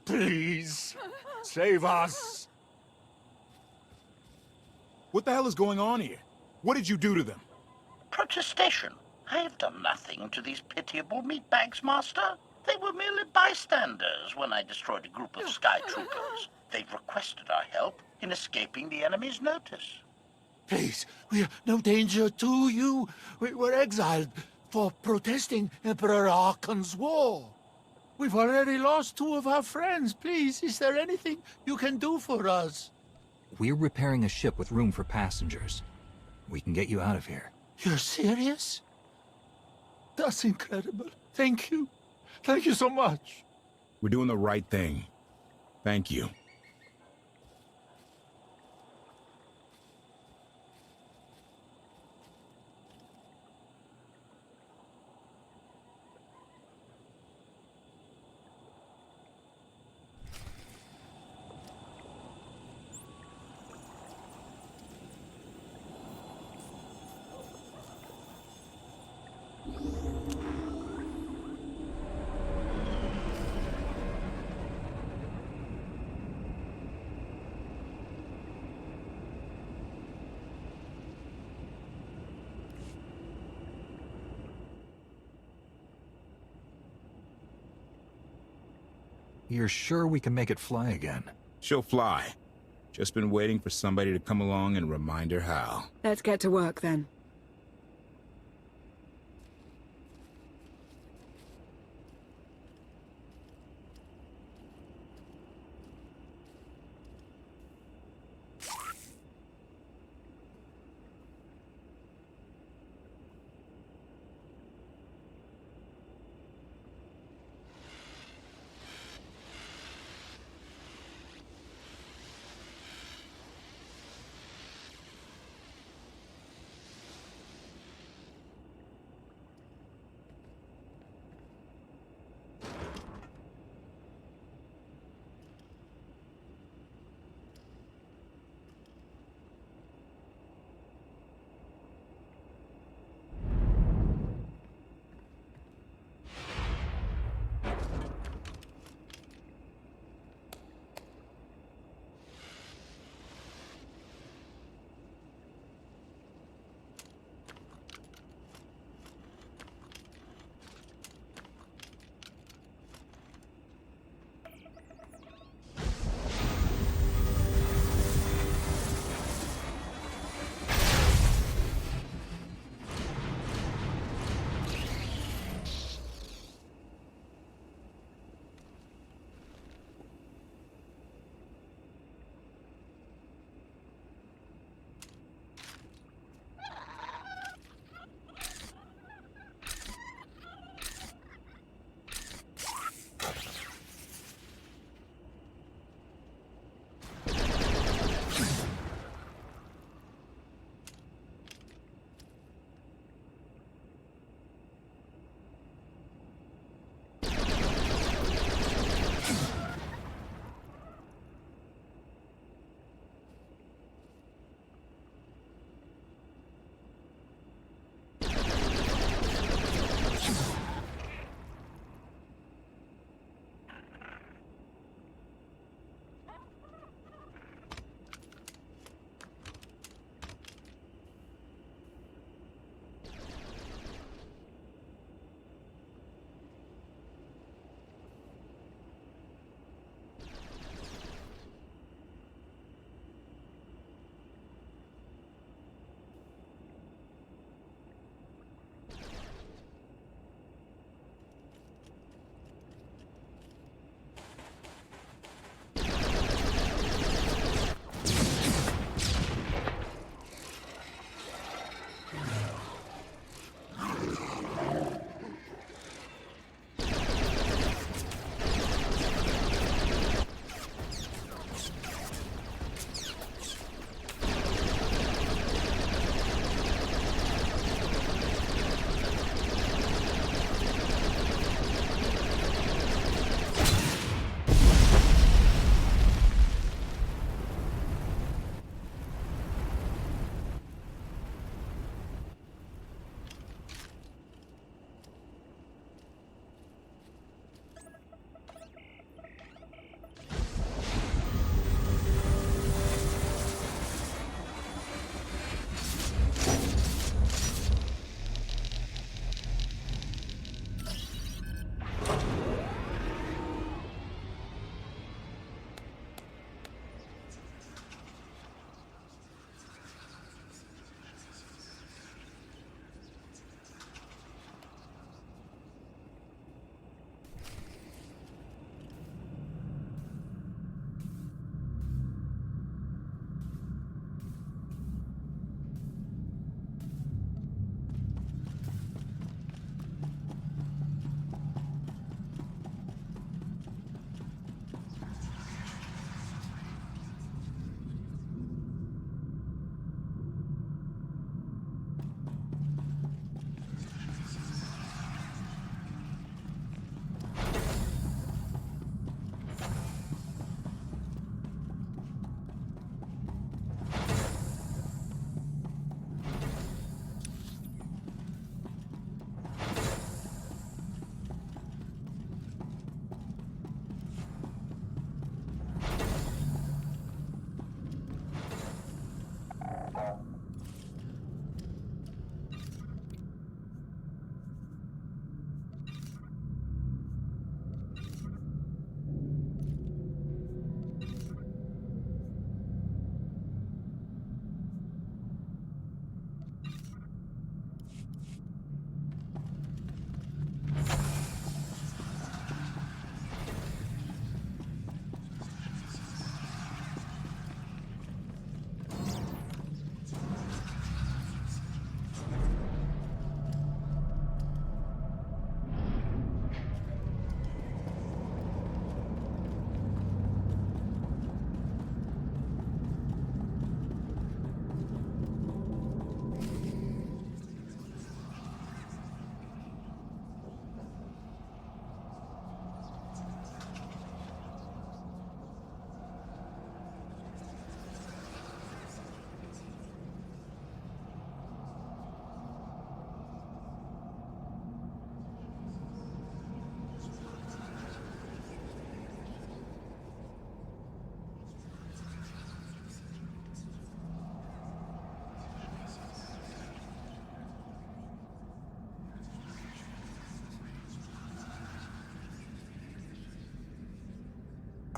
K: Please, save us.
E: What the hell is going on here? What did you do to them?
I: Protestation. I have done nothing to these pitiable meatbags, Master. They were merely bystanders when I destroyed a group of Sky Troopers. They've requested our help in escaping the enemy's notice.
K: Please, we are no danger to you. We were exiled for protesting Emperor Archon's war. We've already lost 2 of our friends. Please, is there anything you can do for us?
F: We're repairing a ship with room for passengers. We can get you out of here.
K: You're serious? That's incredible. Thank you. Thank you so much.
E: We're doing the right thing. Thank you.
F: You're sure we can make it fly again?
E: She'll fly. Just been waiting for somebody to come along and remind her how.
A: Let's get to work then.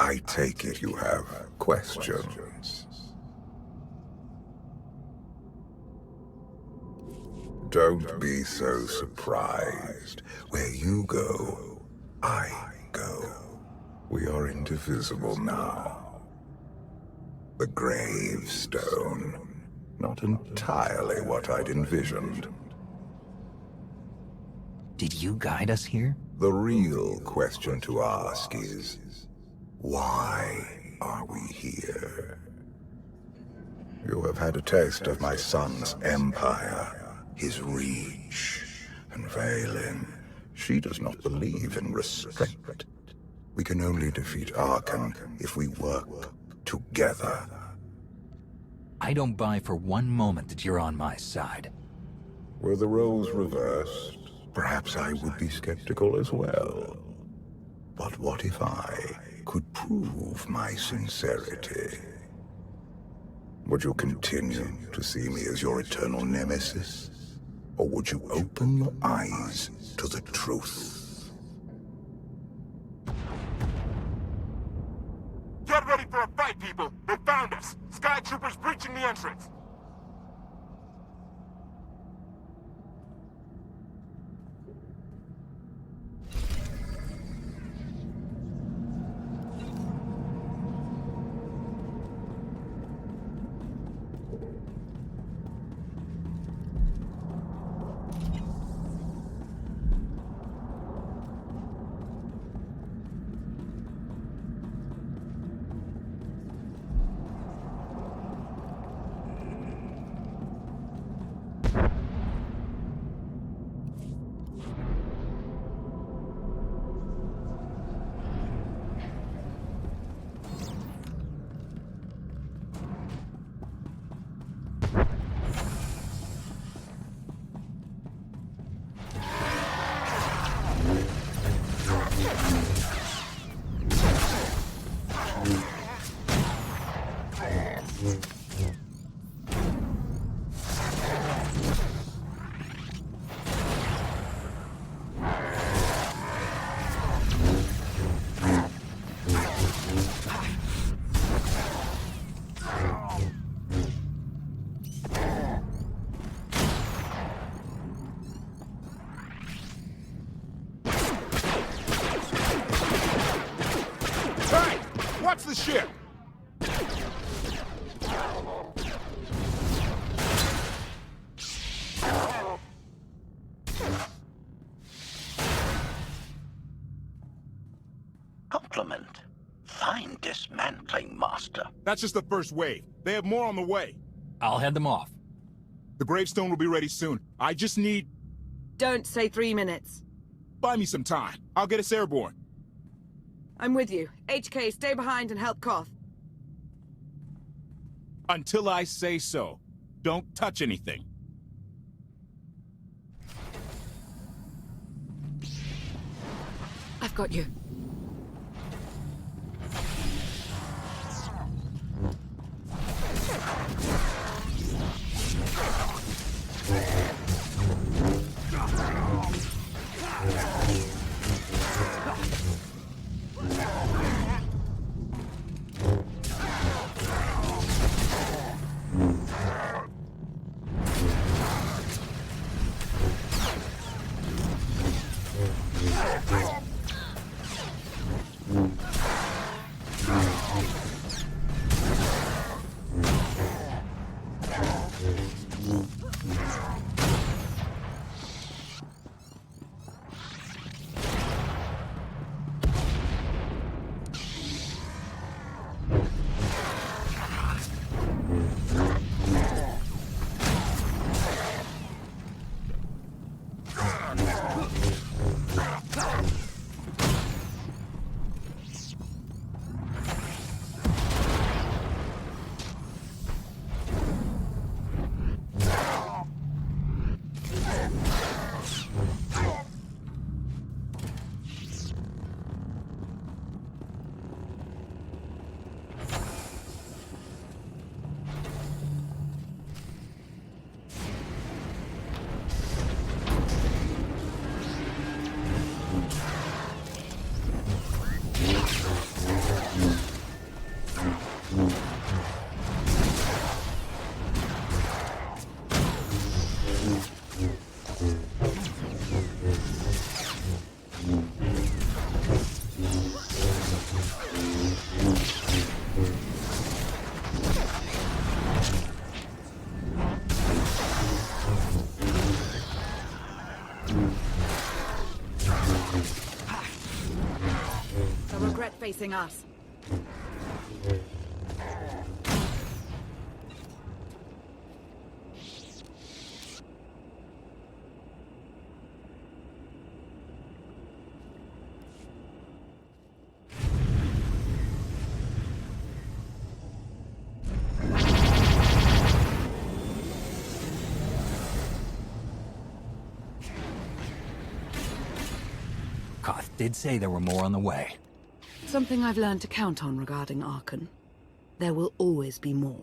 L: I take it you have questions. Don't be so surprised. Where you go, I go. We are indivisible now. The gravestone. Not entirely what I'd envisioned.
F: Did you guide us here?
L: The real question to ask is, why are we here? You have had a taste of my son's empire, his reach, and Vaylin. She does not believe in restraint. We can only defeat Arkan if we work together.
F: I don't buy for one moment that you're on my side.
L: Were the roles reversed, perhaps I would be skeptical as well. But what if I could prove my sincerity? Would you continue to see me as your eternal nemesis? Or would you open your eyes to the truth?
M: Get ready for a fight, people! They found us! Sky Troopers breaching the entrance!
E: Watch the ship!
I: Compliment. Fine dismantling, Master.
E: That's just the first wave. They have more on the way.
F: I'll head them off.
E: The gravestone will be ready soon. I just need...
A: Don't say 3 minutes.
E: Buy me some time. I'll get us airborne.
A: I'm with you. HK, stay behind and help Koth.
E: Until I say so. Don't touch anything.
A: I've got you. facing us.
F: Koth did say there were more on the way.
A: Something I've learned to count on regarding Archon. There will always be more.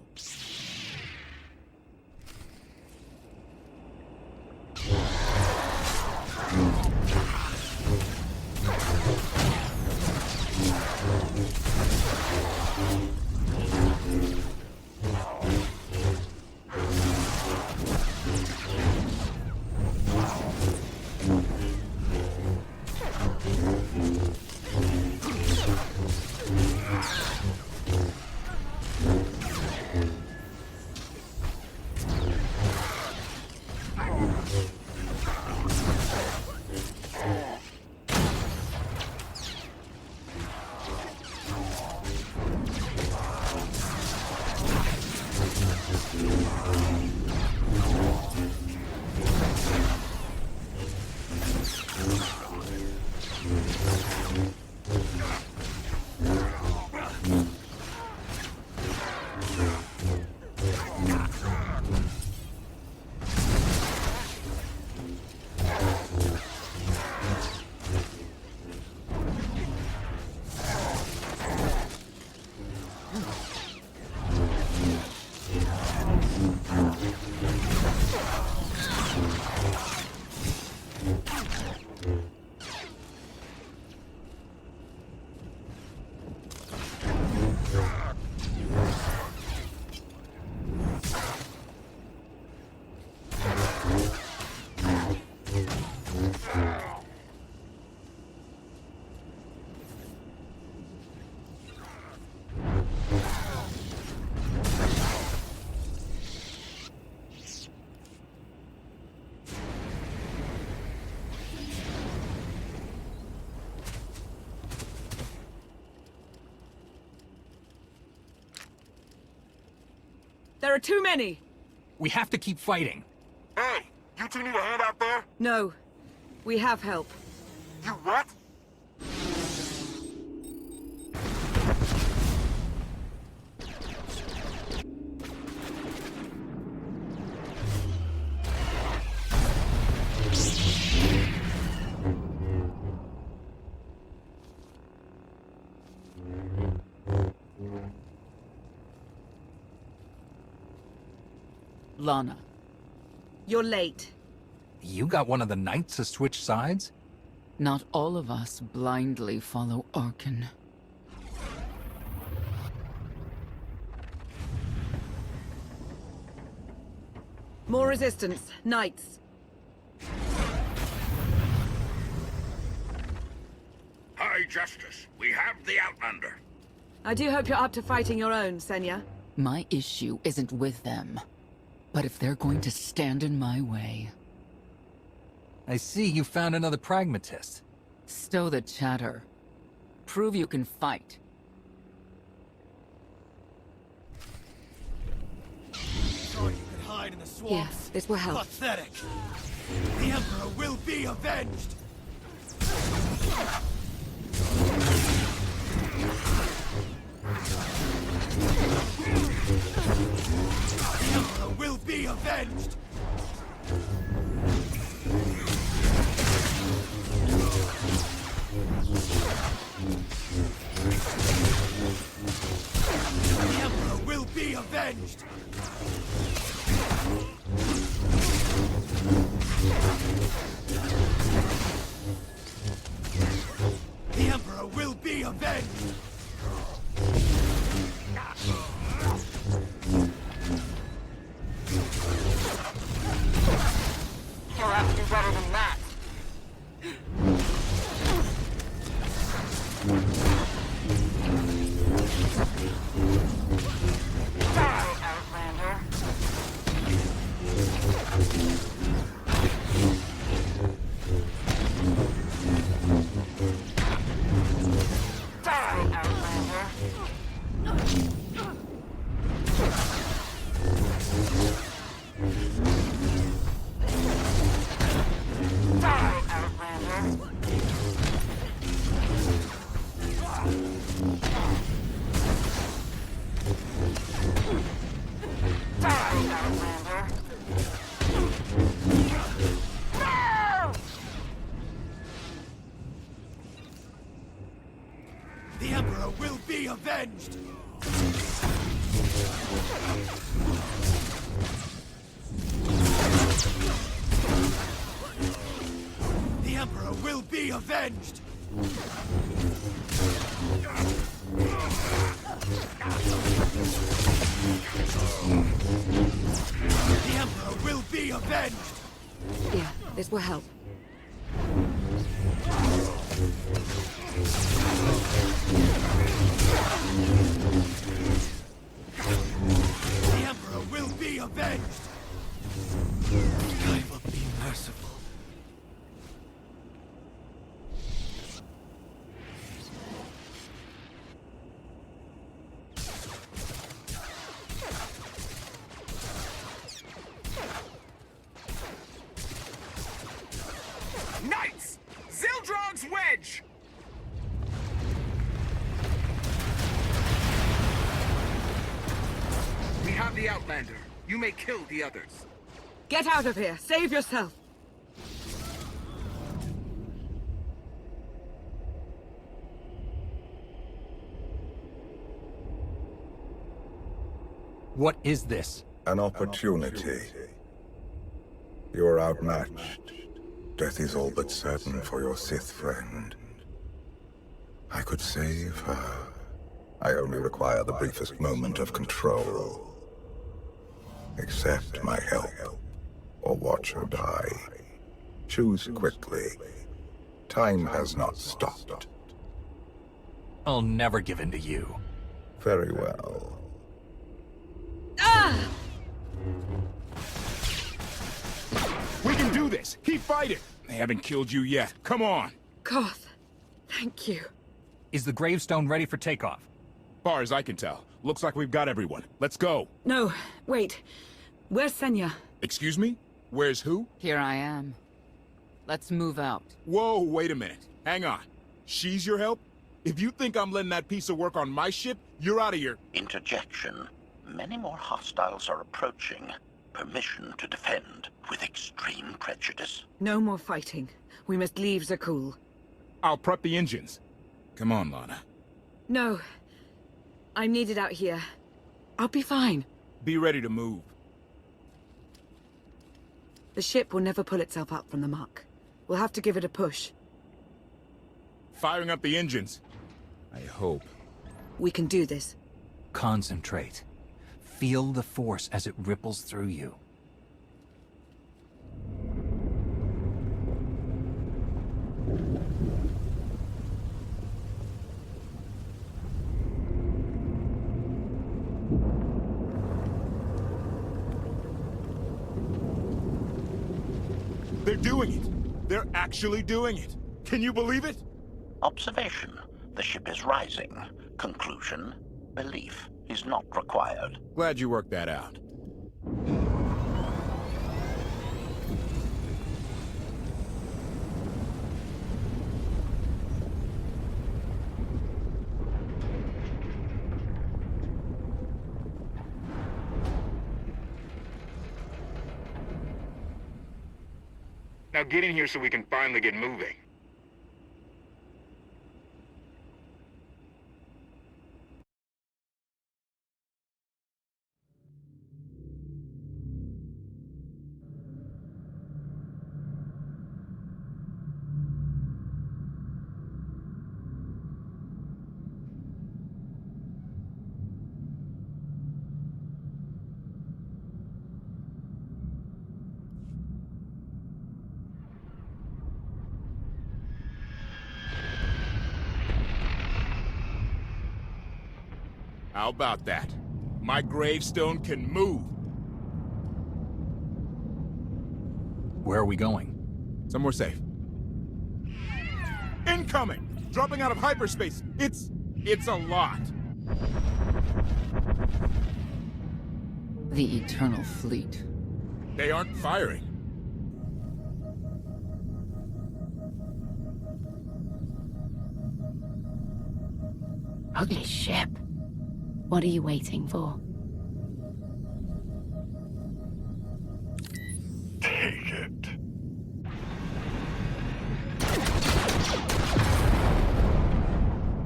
A: There are too many!
F: We have to keep fighting.
M: Hey, you two need a hand out there?
A: No. We have help.
M: You what?
A: Lana. You're late.
F: You got one of the knights to switch sides?
N: Not all of us blindly follow Archon.
A: More resistance. Knights.
B: High Justice, we have the Outlander.
A: I do hope you're up to fighting your own, Senya.
N: My issue isn't with them. But if they're going to stand in my way...
F: I see you found another pragmatist.
N: Stow the chatter. Prove you can fight.
O: Thought you could hide in the swamps.
A: Yes, this will help.
O: Pathetic. The Emperor will be avenged. The Emperor will be avenged. The Emperor will be avenged. The Emperor will be avenged.
C: You'll have to do better than that. Die, Outlander. Die,
O: Emperor will be avenged! The Emperor will be avenged! The Emperor will be avenged!
A: Here, this will help.
O: The Emperor will be avenged! I will be merciful.
M: Knights! Zildrog's wedge! We have the Outlander. You may kill the others.
A: Get out of here! Save yourself!
F: What is this?
L: An opportunity. You are outmatched. Death is all but certain for your Sith friend. I could save her. I only require the briefest moment of control. Accept my help, or watch her die. Choose quickly. Time has not stopped.
F: I'll never give in to you.
L: Very well.
A: Ah!
E: We can do this! Keep fighting! They haven't killed you yet. Come on!
A: Koth, thank you.
F: Is the gravestone ready for takeoff?
E: Far as I can tell, looks like we've got everyone. Let's go.
A: No, wait. Where's Senya?
E: Excuse me? Where's who?
N: Here I am. Let's move out.
E: Whoa, wait a minute. Hang on. She's your help? If you think I'm letting that piece of work on my ship, you're out of here.
I: Interjection. Many more hostiles are approaching. Permission to defend with extreme prejudice.
A: No more fighting. We must leave Zakul.
E: I'll prep the engines. Come on, Lana.
A: No. I'm needed out here. I'll be fine.
E: Be ready to move.
A: The ship will never pull itself up from the muck. We'll have to give it a push.
E: Firing up the engines. I hope.
A: We can do this.
F: Concentrate. Feel the force as it ripples through you.
E: They're doing it! They're actually doing it! Can you believe it?
I: Observation. The ship is rising. Conclusion. Belief is not required.
E: Glad you worked that out.
M: Now get in here so we can finally get moving.
E: How about that? My gravestone can move.
F: Where are we going?
E: Somewhere safe. Incoming! Dropping out of hyperspace. It's a lot.
N: The Eternal Fleet.
E: They aren't firing.
H: Ugly ship. What are you waiting for?
J: Take it.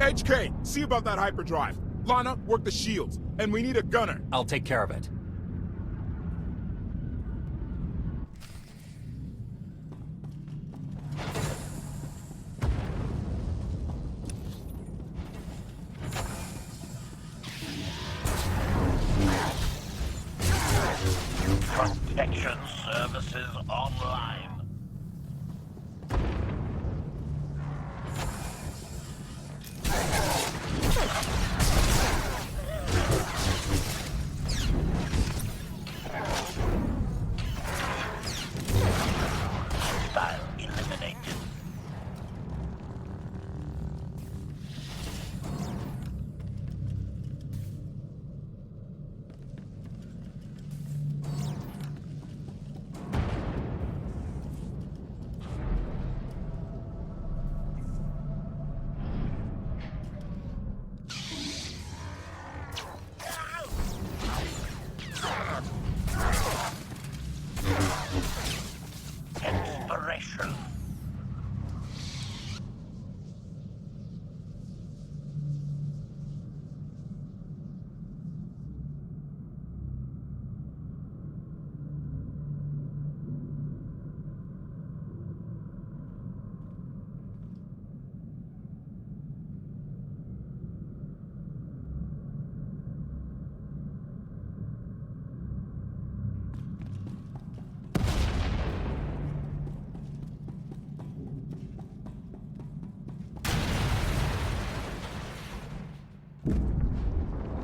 E: HK, see about that hyperdrive. Lana, work the shields. And we need a gunner.
F: I'll take care of it.
I: Protection services online. Hostile eliminated. Expiration.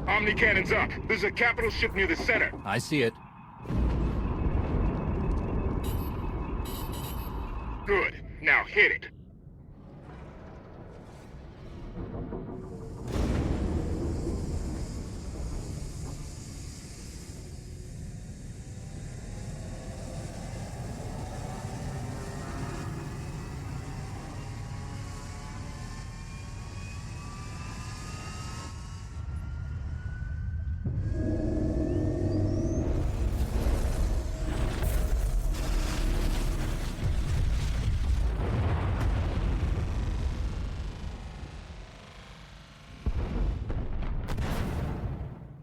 M: Omni cannons up. There's a capital ship near the center.
F: I see it.
M: Good. Now hit it.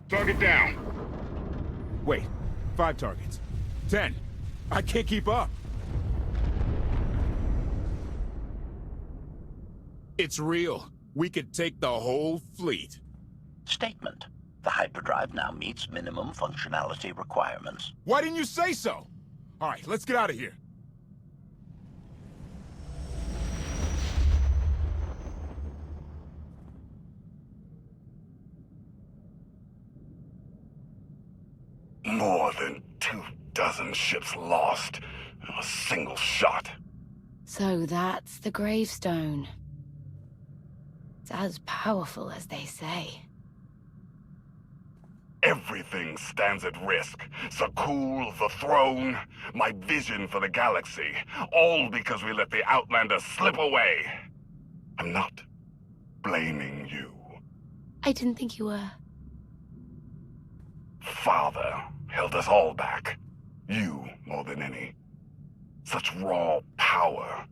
M: Target down.
E: Wait, 5 targets. 10. I can't keep up. It's real. We could take the whole fleet.
I: Statement. The hyperdrive now meets minimum functionality requirements.
E: Why didn't you say so? All right, let's get out of here.
J: More than 24 ships lost in a single shot.
H: So that's the gravestone. It's as powerful as they say.
J: Everything stands at risk. Sakul, the throne, my vision for the galaxy. All because we let the Outlander slip away. I'm not blaming you.
H: I didn't think you were.
J: Father held us all back. You more than any. Such raw power.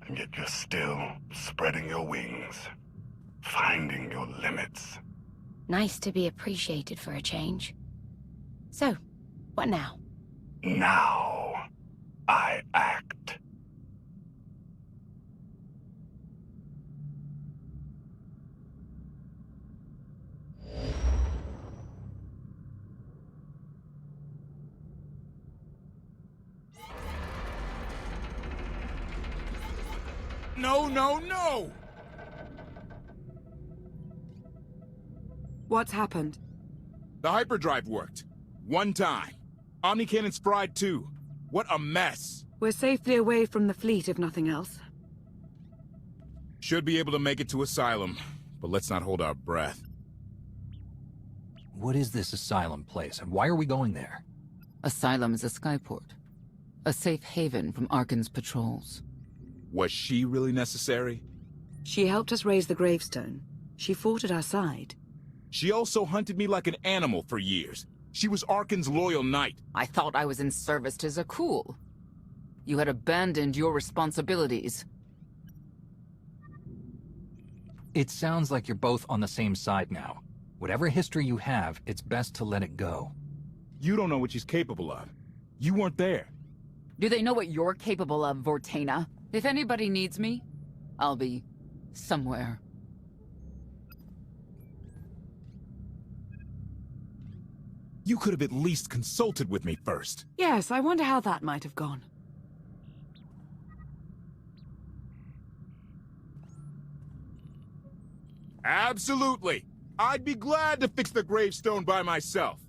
J: And yet you're still spreading your wings. Finding your limits.
H: Nice to be appreciated for a change. So, what now?
J: Now, I act.
E: No, no, no!
A: What's happened?
E: The hyperdrive worked. One time. Omni cannons fried too. What a mess.
A: We're safely away from the fleet, if nothing else.
E: Should be able to make it to Asylum, but let's not hold our breath.
F: What is this Asylum place, and why are we going there?
N: Asylum is a skyport. A safe haven from Arkan's patrols.
E: Was she really necessary?
A: She helped us raise the gravestone. She fought at our side.
E: She also hunted me like an animal for years. She was Arkan's loyal knight.
N: I thought I was in service to Zakul. You had abandoned your responsibilities.
F: It sounds like you're both on the same side now. Whatever history you have, it's best to let it go.
E: You don't know what she's capable of. You weren't there.
N: Do they know what you're capable of, Vortana? If anybody needs me, I'll be somewhere.
E: You could have at least consulted with me first.
A: Yes, I wonder how that might have gone.
E: Absolutely. I'd be glad to fix the gravestone by myself.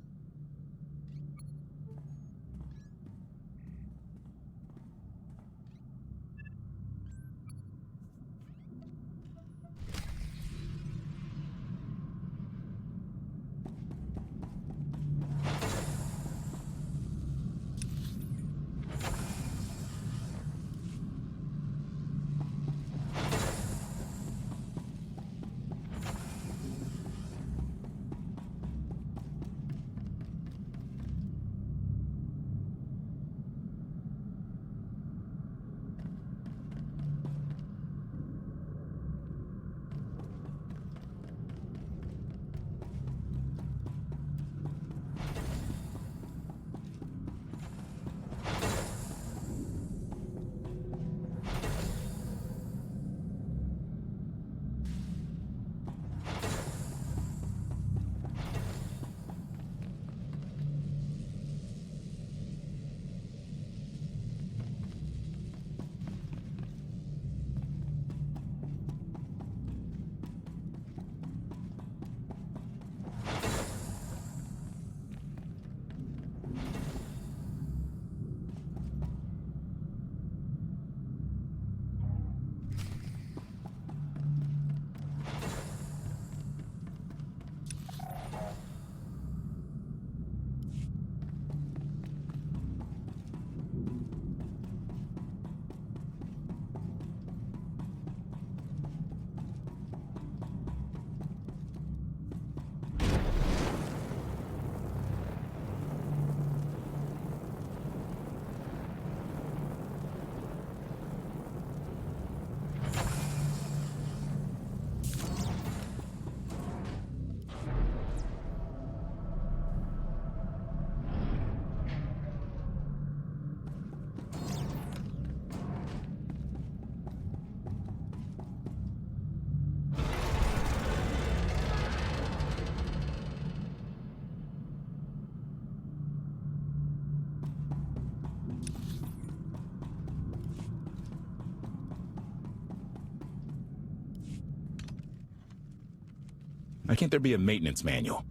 E: Why can't there be a maintenance manual?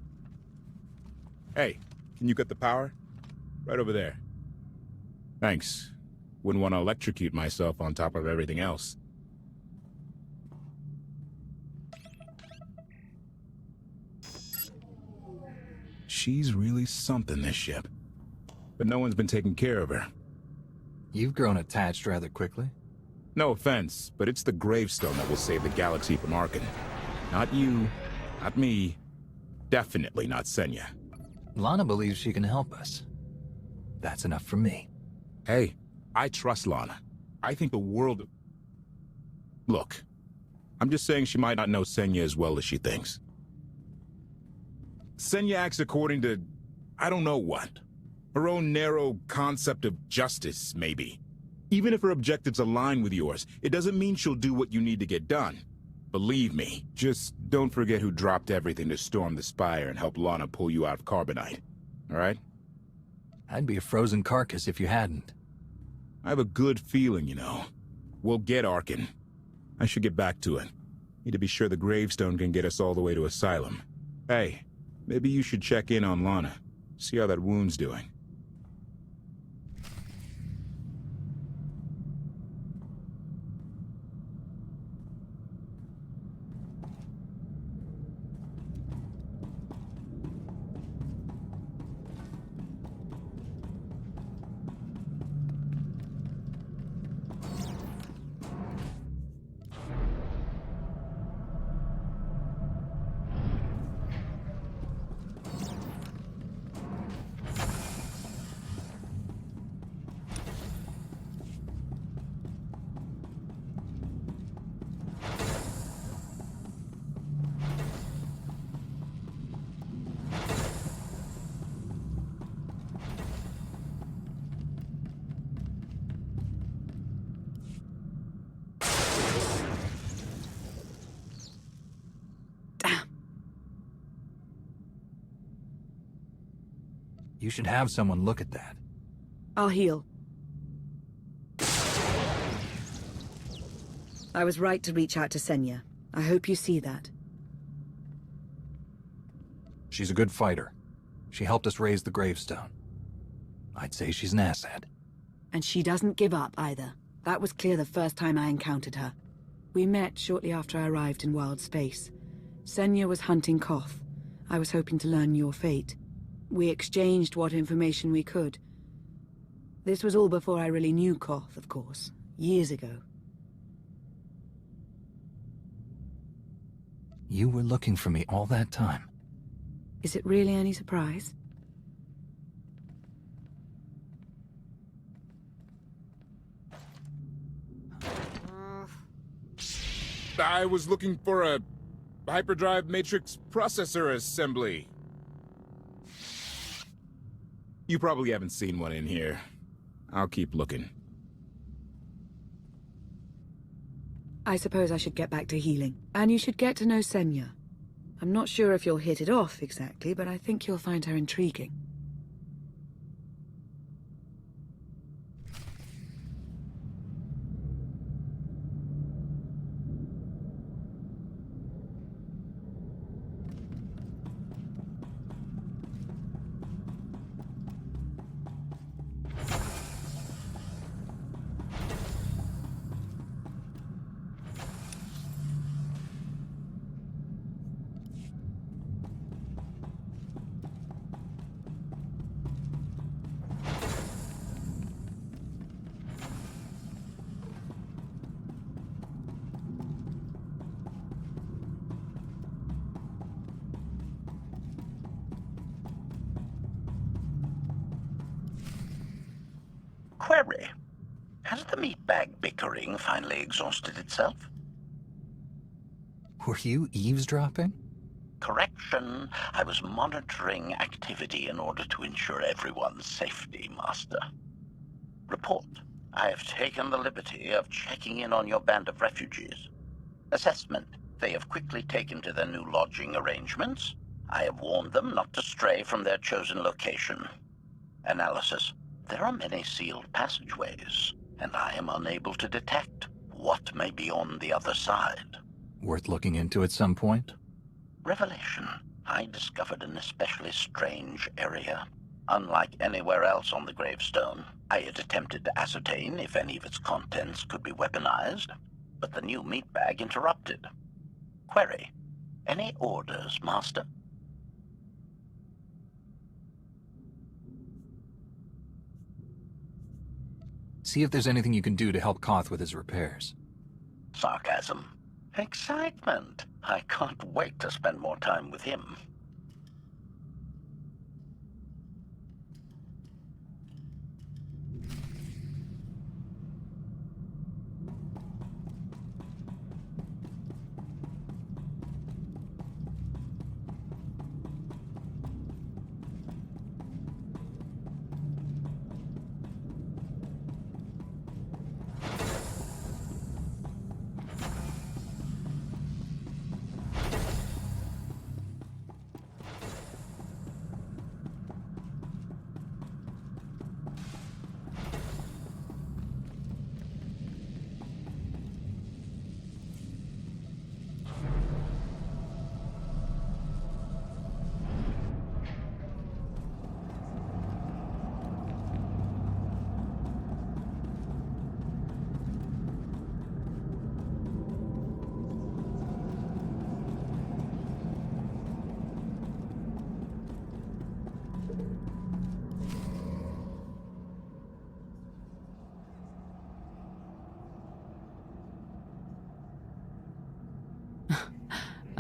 E: Hey, can you cut the power? Right over there. Thanks. Wouldn't want to electrocute myself on top of everything else. She's really something, this ship. But no one's been taking care of her.
F: You've grown attached rather quickly.
E: No offense, but it's the gravestone that will save the galaxy from Arkan. Not you, not me, definitely not Senya.
F: Lana believes she can help us. That's enough for me.
E: Hey, I trust Lana. I think the world of... Look, I'm just saying she might not know Senya as well as she thinks. Senya acts according to... I don't know what. Her own narrow concept of justice, maybe. Even if her objectives align with yours, it doesn't mean she'll do what you need to get done. Believe me, just don't forget who dropped everything to storm the Spire and help Lana pull you out of Carbonite. Alright?
F: I'd be a frozen carcass if you hadn't.
E: I have a good feeling, you know. We'll get Arkan. I should get back to it. Need to be sure the gravestone can get us all the way to Asylum. Hey, maybe you should check in on Lana. See how that wound's doing.
F: You should have someone look at that.
A: I'll heal. I was right to reach out to Senya. I hope you see that.
F: She's a good fighter. She helped us raise the gravestone. I'd say she's an asset.
A: And she doesn't give up either. That was clear the first time I encountered her. We met shortly after I arrived in wild space. Senya was hunting Koth. I was hoping to learn your fate. We exchanged what information we could. This was all before I really knew Koth, of course. Years ago.
F: You were looking for me all that time.
A: Is it really any surprise?
E: I was looking for a hyperdrive matrix processor assembly. You probably haven't seen one in here. I'll keep looking.
A: I suppose I should get back to healing. And you should get to know Senya. I'm not sure if you'll hit it off exactly, but I think you'll find her intriguing.
I: Query. Has the meatbag bickering finally exhausted itself?
F: Were you eavesdropping?
I: Correction. I was monitoring activity in order to ensure everyone's safety, Master. Report. I have taken the liberty of checking in on your band of refugees. Assessment. They have quickly taken to their new lodging arrangements. I have warned them not to stray from their chosen location. Analysis. There are many sealed passageways, and I am unable to detect what may be on the other side.
F: Worth looking into at some point?
I: Revelation. I discovered an especially strange area. Unlike anywhere else on the gravestone, I had attempted to ascertain if any of its contents could be weaponized, but the new meatbag interrupted. Query. Any orders, Master?
F: See if there's anything you can do to help Koth with his repairs.
I: Sarcasm. Excitement. I can't wait to spend more time with him.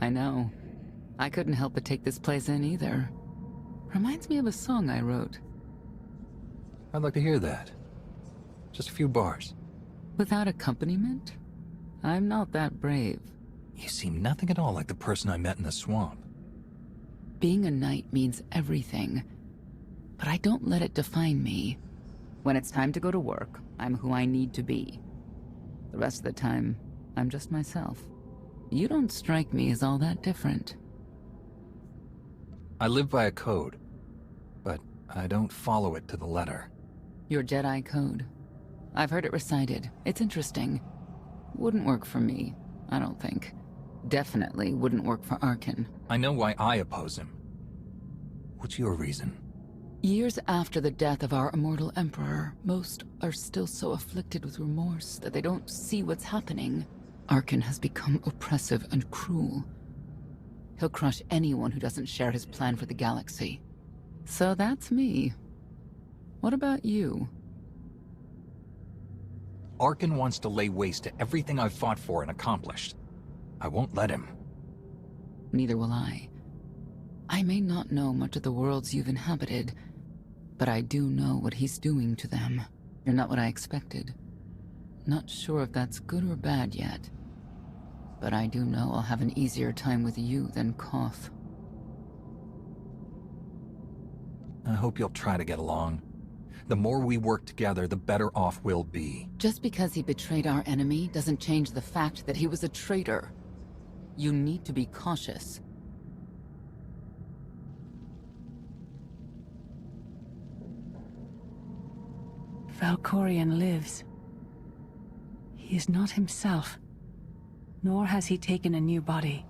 N: I know. I couldn't help but take this place in either. Reminds me of a song I wrote.
F: I'd like to hear that. Just a few bars.
N: Without accompaniment? I'm not that brave.
F: You seem nothing at all like the person I met in the swamp.
N: Being a knight means everything, but I don't let it define me. When it's time to go to work, I'm who I need to be. The rest of the time, I'm just myself. You don't strike me as all that different.
F: I live by a code, but I don't follow it to the letter.
N: Your Jedi code. I've heard it recited. It's interesting. Wouldn't work for me, I don't think. Definitely wouldn't work for Arkin.
F: I know why I oppose him. What's your reason?
N: Years after the death of our immortal Emperor, most are still so afflicted with remorse that they don't see what's happening. Arkin has become oppressive and cruel. He'll crush anyone who doesn't share his plan for the galaxy. So that's me. What about you?
F: Arkin wants to lay waste to everything I've fought for and accomplished. I won't let him.
N: Neither will I. I may not know much of the worlds you've inhabited, but I do know what he's doing to them. You're not what I expected. Not sure if that's good or bad yet. But I do know I'll have an easier time with you than Koth.
F: I hope you'll try to get along. The more we work together, the better off we'll be.
N: Just because he betrayed our enemy doesn't change the fact that he was a traitor. You need to be cautious.
P: Valkorion lives. He is not himself, nor has he taken a new body.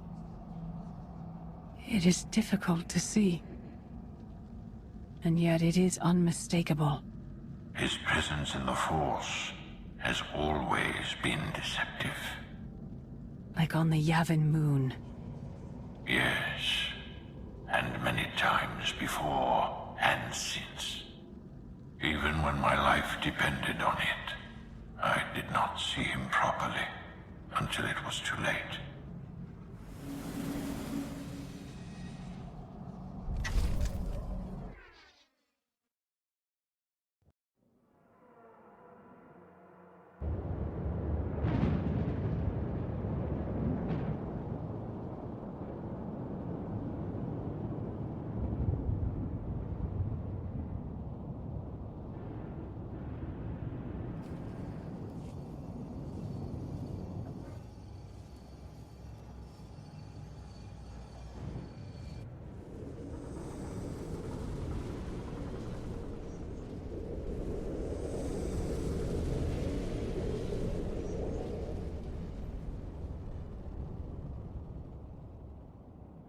P: It is difficult to see, and yet it is unmistakable.
Q: His presence in the Force has always been deceptive.
P: Like on the Yavin moon.
Q: Yes, and many times before and since. Even when my life depended on it, I did not see him properly until it was too late.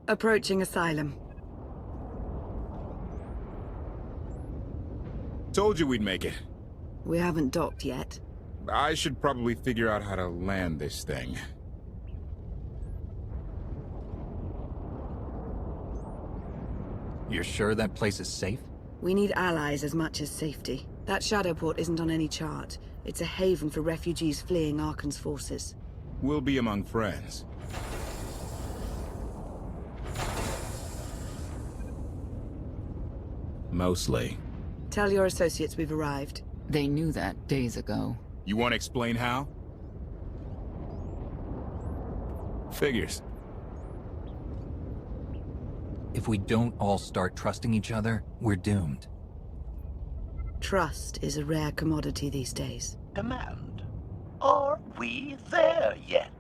A: Approaching Asylum.
E: Told you we'd make it.
A: We haven't docked yet.
E: I should probably figure out how to land this thing.
F: You're sure that place is safe?
A: We need allies as much as safety. That Shadowport isn't on any chart. It's a haven for refugees fleeing Arkan's forces.
E: We'll be among friends. Mostly.
A: Tell your associates we've arrived.
N: They knew that days ago.
E: You want to explain how? Figures.
F: If we don't all start trusting each other, we're doomed.
A: Trust is a rare commodity these days.
I: Command. Are we there yet?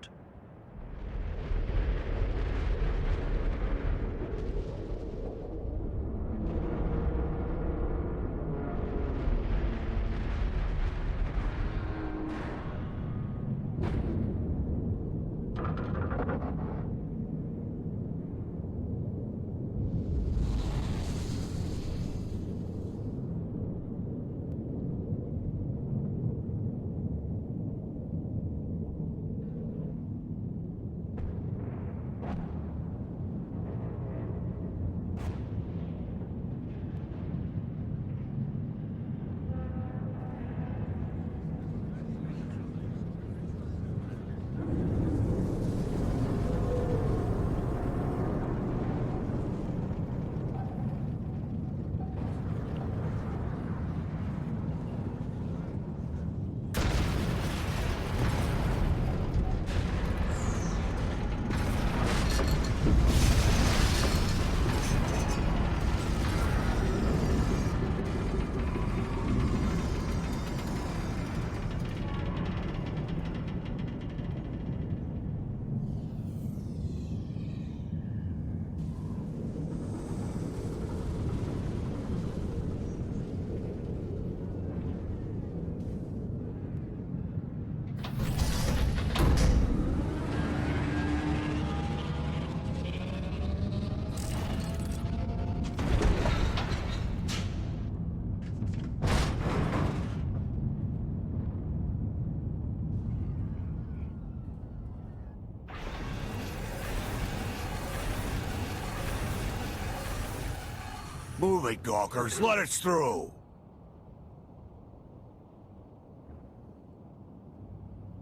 B: Move it, gawkers. Let us through.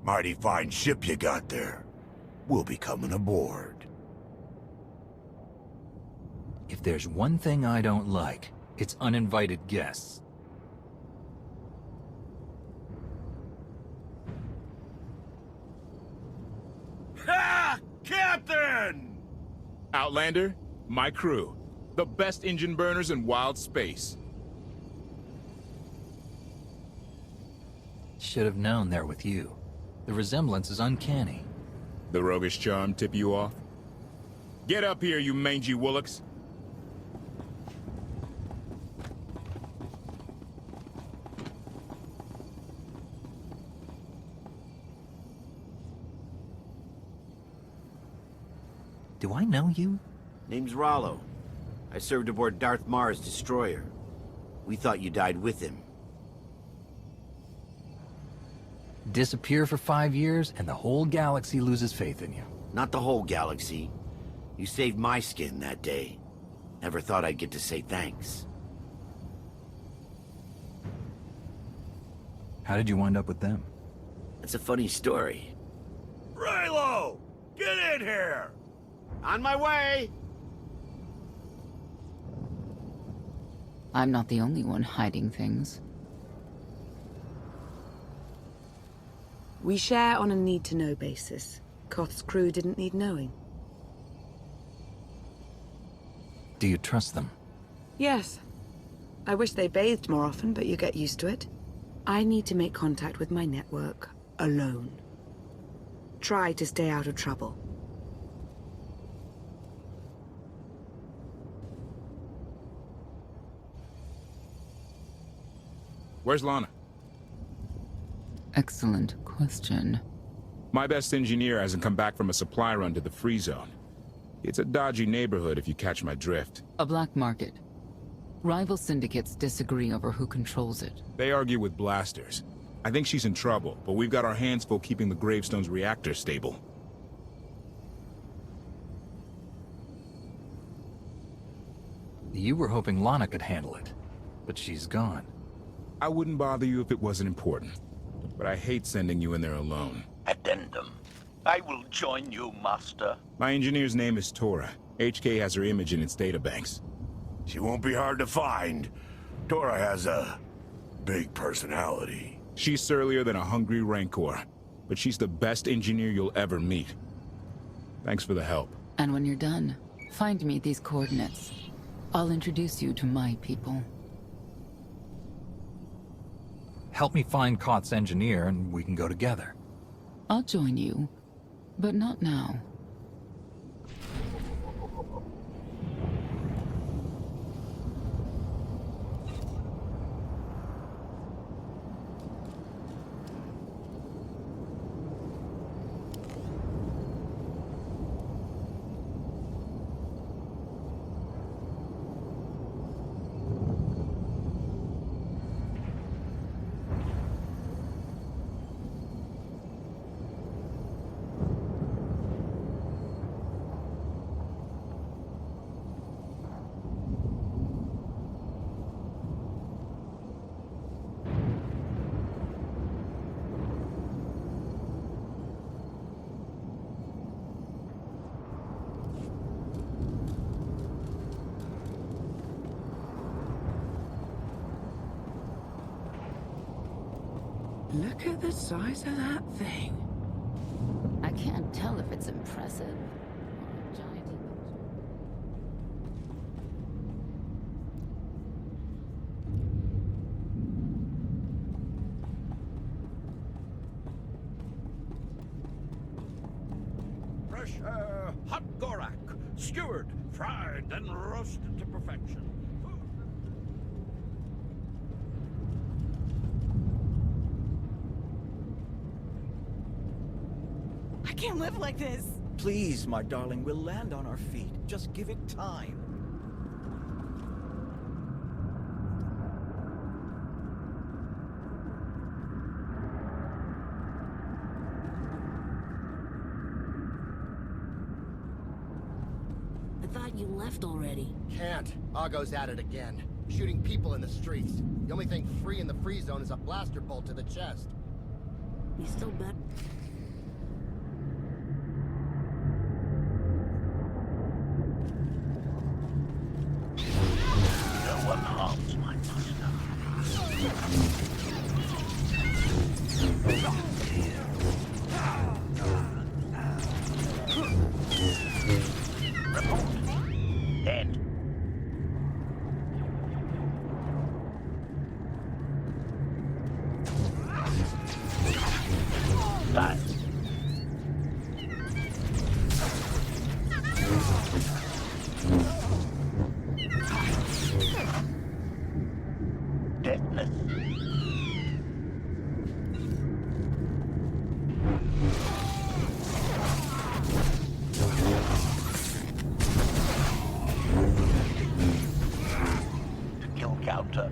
B: Mighty fine ship you got there. We'll be coming aboard.
F: If there's one thing I don't like, it's uninvited guests.
B: Ha! Captain!
E: Outlander, my crew. The best engine burners in wild space.
F: Should have known they're with you. The resemblance is uncanny.
E: The roguish charm tip you off? Get up here, you mangy woolocks.
F: Do I know you?
R: Name's Rollo. I served aboard Darth Marr's destroyer. We thought you died with him.
F: Disappear for 5 years, and the whole galaxy loses faith in you.
R: Not the whole galaxy. You saved my skin that day. Never thought I'd get to say thanks.
F: How did you wind up with them?
R: It's a funny story.
B: Raylo! Get in here!
R: On my way!
N: I'm not the only one hiding things.
A: We share on a need-to-know basis. Koth's crew didn't need knowing.
F: Do you trust them?
A: Yes. I wish they bathed more often, but you get used to it. I need to make contact with my network, alone. Try to stay out of trouble.
E: Where's Lana?
N: Excellent question.
E: My best engineer hasn't come back from a supply run to the free zone. It's a dodgy neighborhood if you catch my drift.
N: A black market. Rival syndicates disagree over who controls it.
E: They argue with blasters. I think she's in trouble, but we've got our hands full keeping the Gravestone's reactor stable.
F: You were hoping Lana could handle it, but she's gone.
E: I wouldn't bother you if it wasn't important, but I hate sending you in there alone.
I: Addendum. I will join you, Master.
E: My engineer's name is Tora. HK has her image in its databanks.
B: She won't be hard to find. Tora has a big personality.
E: She's surlier than a hungry rancor, but she's the best engineer you'll ever meet. Thanks for the help.
N: And when you're done, find me these coordinates. I'll introduce you to my people.
F: Help me find Koth's engineer, and we can go together.
N: I'll join you, but not now.
A: Look at the size of that thing.
N: I can't tell if it's impressive or a giant emoji.
S: Fresh, hot gorak, skewered, fried, and roasted to perfection.
T: I can't live like this.
O: Please, my darling, we'll land on our feet. Just give it time.
U: thought you left already.
V: Can't. Argo's at it again. Shooting people in the streets. The only thing free in the free zone is a blaster bolt to the chest.
U: You still bet?
I: No one harms my Report. Dead. Die. Deadness. Kill counter.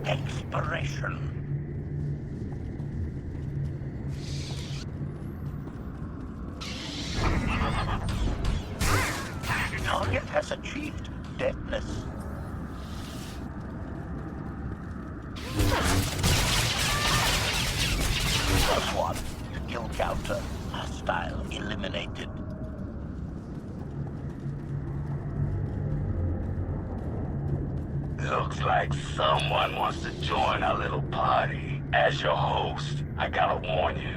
I: Expiration. Target has achieved deadness. +1. Kill counter. Hostile eliminated.
J: Looks like someone wants to join our little party. As your host, I gotta warn you,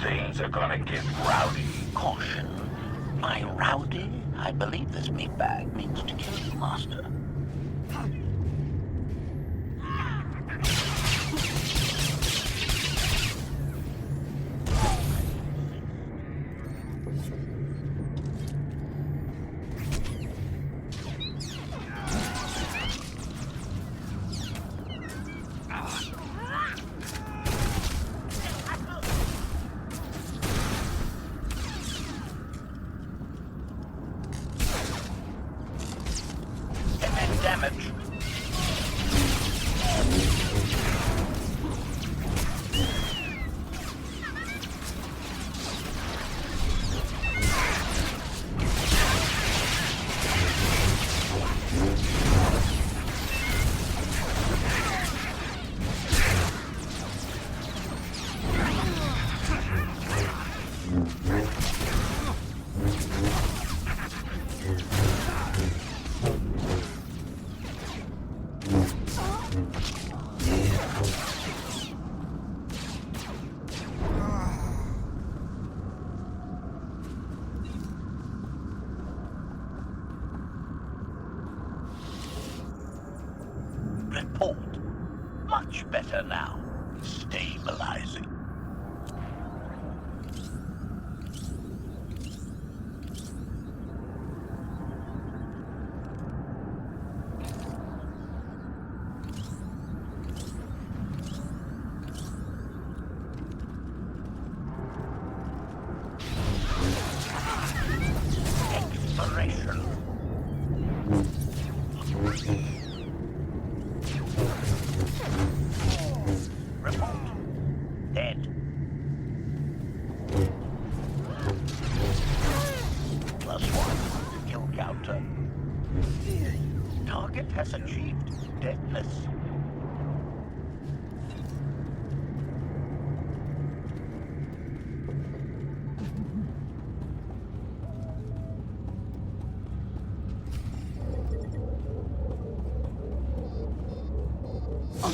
J: things are gonna get rowdy.
I: Caution. By rowdy, I believe this meatbag means to kill you, Master. Damage. Report. Much better now. Stabilizing. Exploration. Report. Dead. +1. Kill counter. Target has achieved deadness.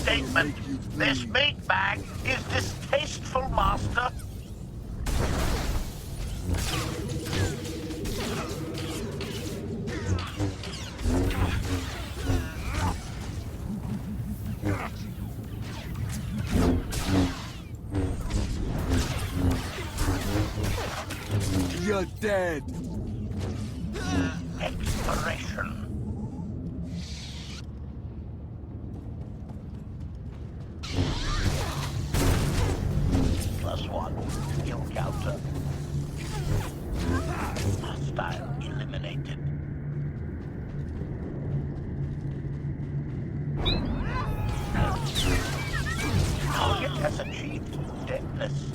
I: Statement. This meat bag is distasteful, Master.
O: You're dead.
I: Expiration. -1. Skill counter. Hostile eliminated. Target has achieved deadness.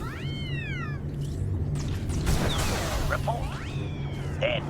I: Report. Dead.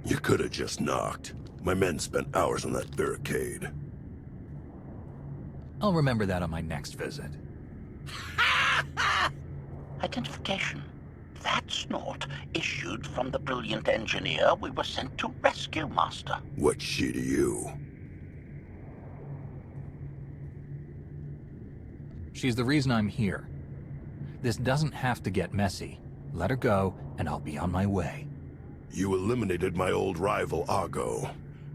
D: You could have just knocked. My men spent hours on that barricade.
F: I'll remember that on my next visit.
I: Identification. That snort issued from the brilliant engineer we were sent to rescue, Master.
D: What's she to you?
F: She's the reason I'm here. This doesn't have to get messy. Let her go, and I'll be on my way.
D: You eliminated my old rival, Argo.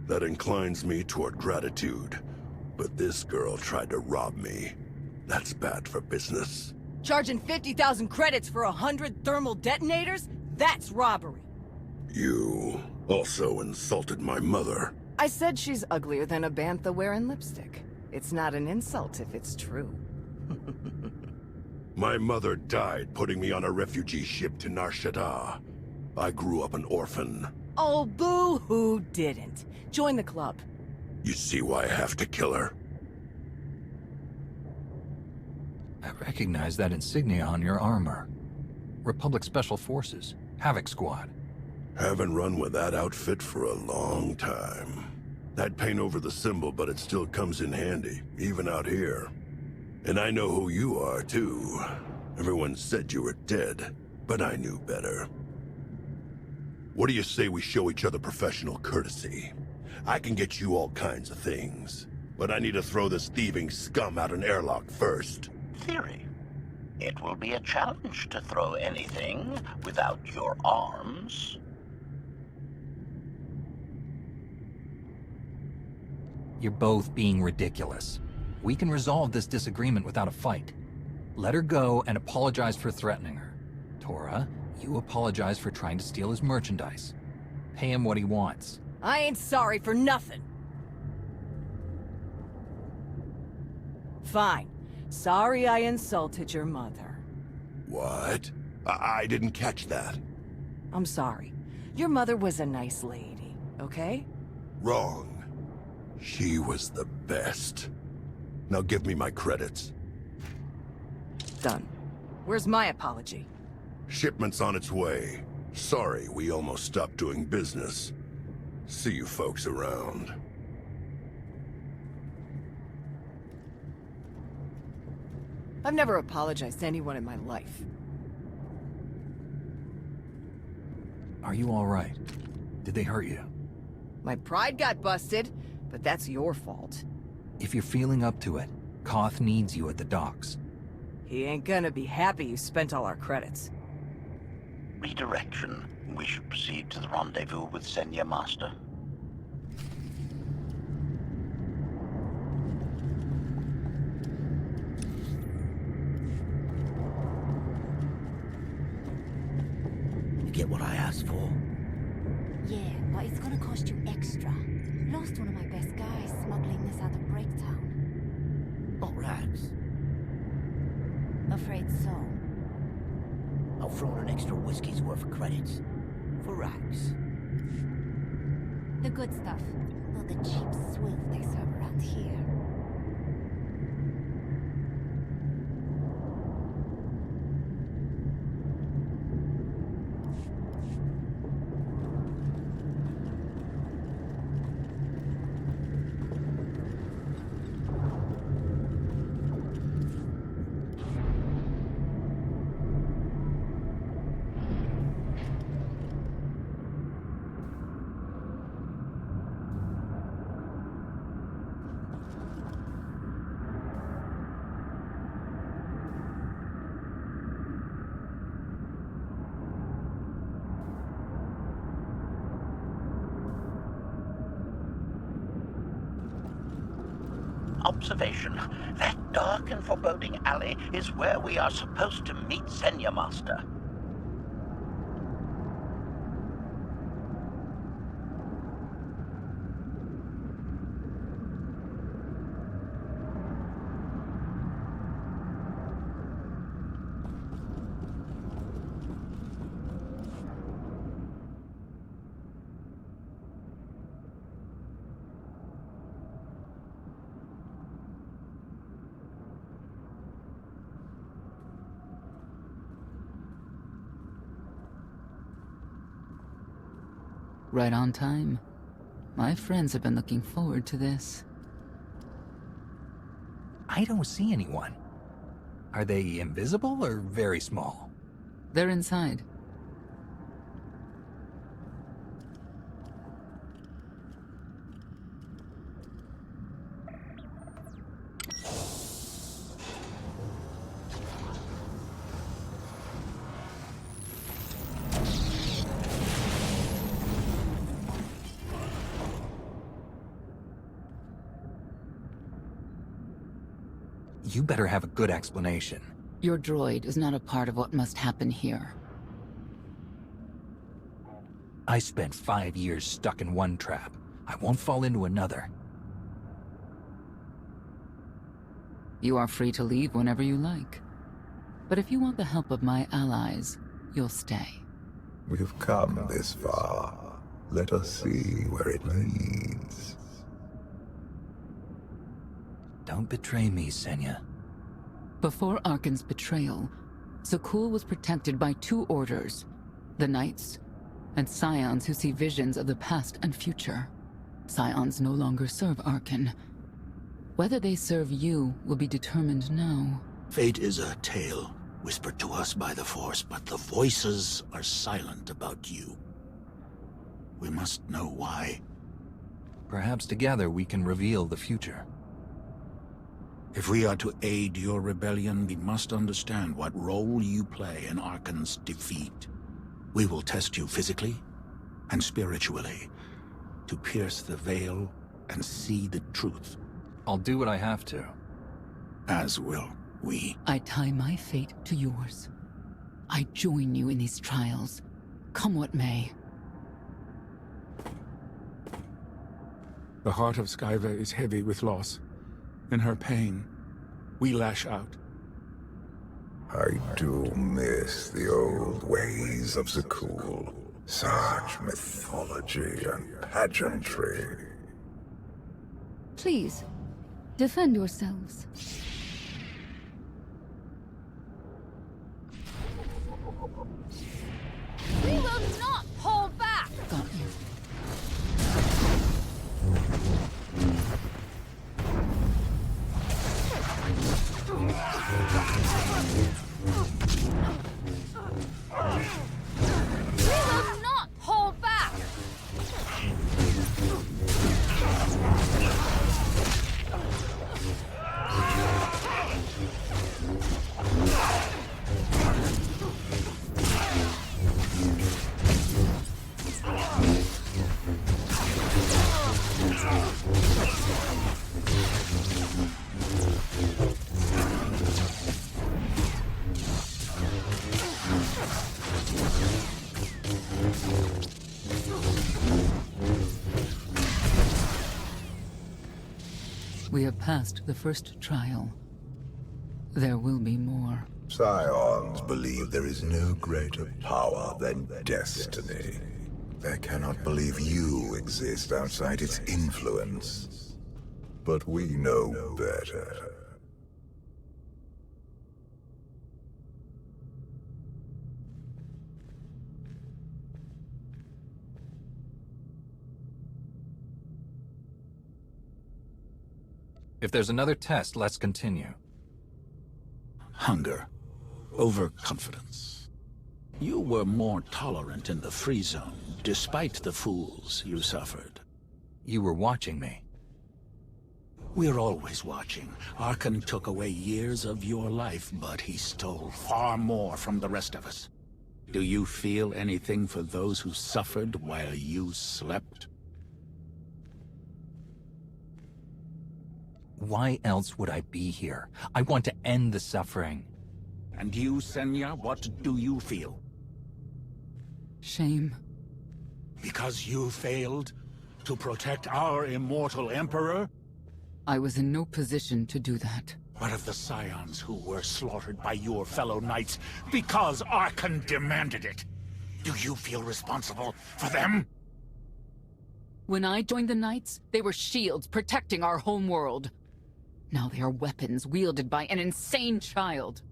D: That inclines me toward gratitude. But this girl tried to rob me. That's bad for business.
T: Charging 50,000 credits for 100 thermal detonators? That's robbery.
D: You also insulted my mother.
G: I said she's uglier than a bantha wearing lipstick. It's not an insult if it's true.
D: My mother died putting me on a refugee ship to Nar Shaddaa. I grew up an orphan.
G: Oh, boo-hoo didn't. Join the club.
D: You see why I have to kill her?
F: I recognize that insignia on your armor. Republic Special Forces, Havoc Squad.
D: Haven't run with that outfit for a long time. I'd paint over the symbol, but it still comes in handy, even out here. And I know who you are, too. Everyone said you were dead, but I knew better. What do you say we show each other professional courtesy? I can get you all kinds of things, but I need to throw this thieving scum out an airlock first.
I: Theory. It will be a challenge to throw anything without your arms.
F: You're both being ridiculous. We can resolve this disagreement without a fight. Let her go and apologize for threatening her. Tora, you apologize for trying to steal his merchandise. Pay him what he wants.
T: I ain't sorry for nothing. Fine. Sorry I insulted your mother.
D: What? I didn't catch that.
T: I'm sorry. Your mother was a nice lady, okay?
D: Wrong. She was the best. Now give me my credits.
T: Done. Where's my apology?
D: Shipment's on its way. Sorry, we almost stopped doing business. See you folks around.
G: I've never apologized to anyone in my life.
F: Are you all right? Did they hurt you?
G: My pride got busted, but that's your fault.
F: If you're feeling up to it, Koth needs you at the docks.
T: He ain't gonna be happy you spent all our credits.
I: Redirection. We should proceed to the rendezvous with Senya, Master.
R: You get what I asked for?
W: Yeah, but it's gonna cost you extra. Lost one of my best guys smuggling this out of Breaktown.
R: Not rags.
W: Afraid so.
R: I'll throw in an extra whiskey's worth of credits. For rags.
W: The good stuff. Not the cheap swill they serve around here.
I: observation. That dark and foreboding alley is where we are supposed to meet Senya Master.
N: Right on time. My friends have been looking forward to this.
F: I don't see anyone. Are they invisible or very small?
N: They're inside.
F: You better have a good explanation.
N: Your droid is not a part of what must happen here.
F: I spent 5 years stuck in one trap. I won't fall into another.
N: You are free to leave whenever you like. But if you want the help of my allies, you'll stay.
C: We've come this far. Let us see where it leads.
F: Don't betray me, Senya.
N: Before Arkan's betrayal, Zakul was protected by two orders, the Knights, and Scions who see visions of the past and future. Scions no longer serve Arkan. Whether they serve you will be determined now.
K: Fate is a tale whispered to us by the Force, but the voices are silent about you. We must know why.
F: Perhaps together we can reveal the future.
K: If we are to aid your rebellion, we must understand what role you play in Arkan's defeat. We will test you physically and spiritually to pierce the veil and see the truth.
F: I'll do what I have to.
K: As will we.
N: I tie my fate to yours. I join you in these trials, come what may.
L: The heart of Skyva is heavy with loss. In her pain, we lash out.
C: I do miss the old ways of Zakul. Such mythology and pageantry.
W: Please, defend yourselves.
T: We will not hold back!
N: Got you.
T: We will not hold back!
N: We have passed the first trial. There will be more.
C: Scions believe there is no greater power than destiny. They cannot believe you exist outside its influence. But we know better.
F: If there's another test, let's continue.
K: Hunger. Overconfidence. You were more tolerant in the free zone, despite the fools you suffered.
F: You were watching me.
K: We're always watching. Arkan took away years of your life, but he stole far more from the rest of us. Do you feel anything for those who suffered while you slept?
F: Why else would I be here? I want to end the suffering.
K: And you, Senya, what do you feel?
N: Shame.
K: Because you failed to protect our immortal Emperor?
N: I was in no position to do that.
K: What of the Scions who were slaughtered by your fellow knights because Archon demanded it? Do you feel responsible for them?
N: When I joined the Knights, they were shields protecting our home world. Now they are weapons wielded by an insane child.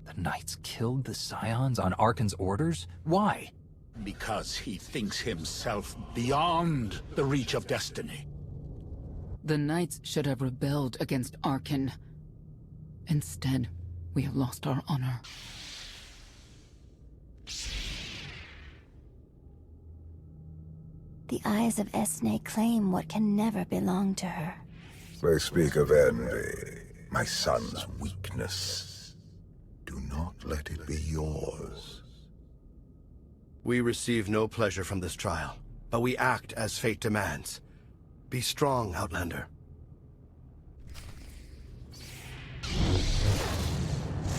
F: The Knights killed the Scions on Archon's orders? Why?
K: Because he thinks himself beyond the reach of destiny.
N: The Knights should have rebelled against Archon. Instead, we have lost our honor.
U: The eyes of Esne claim what can never belong to her.
C: They speak of envy, my son's weakness. Do not let it be yours.
V: We receive no pleasure from this trial, but we act as fate demands. Be strong, Outlander.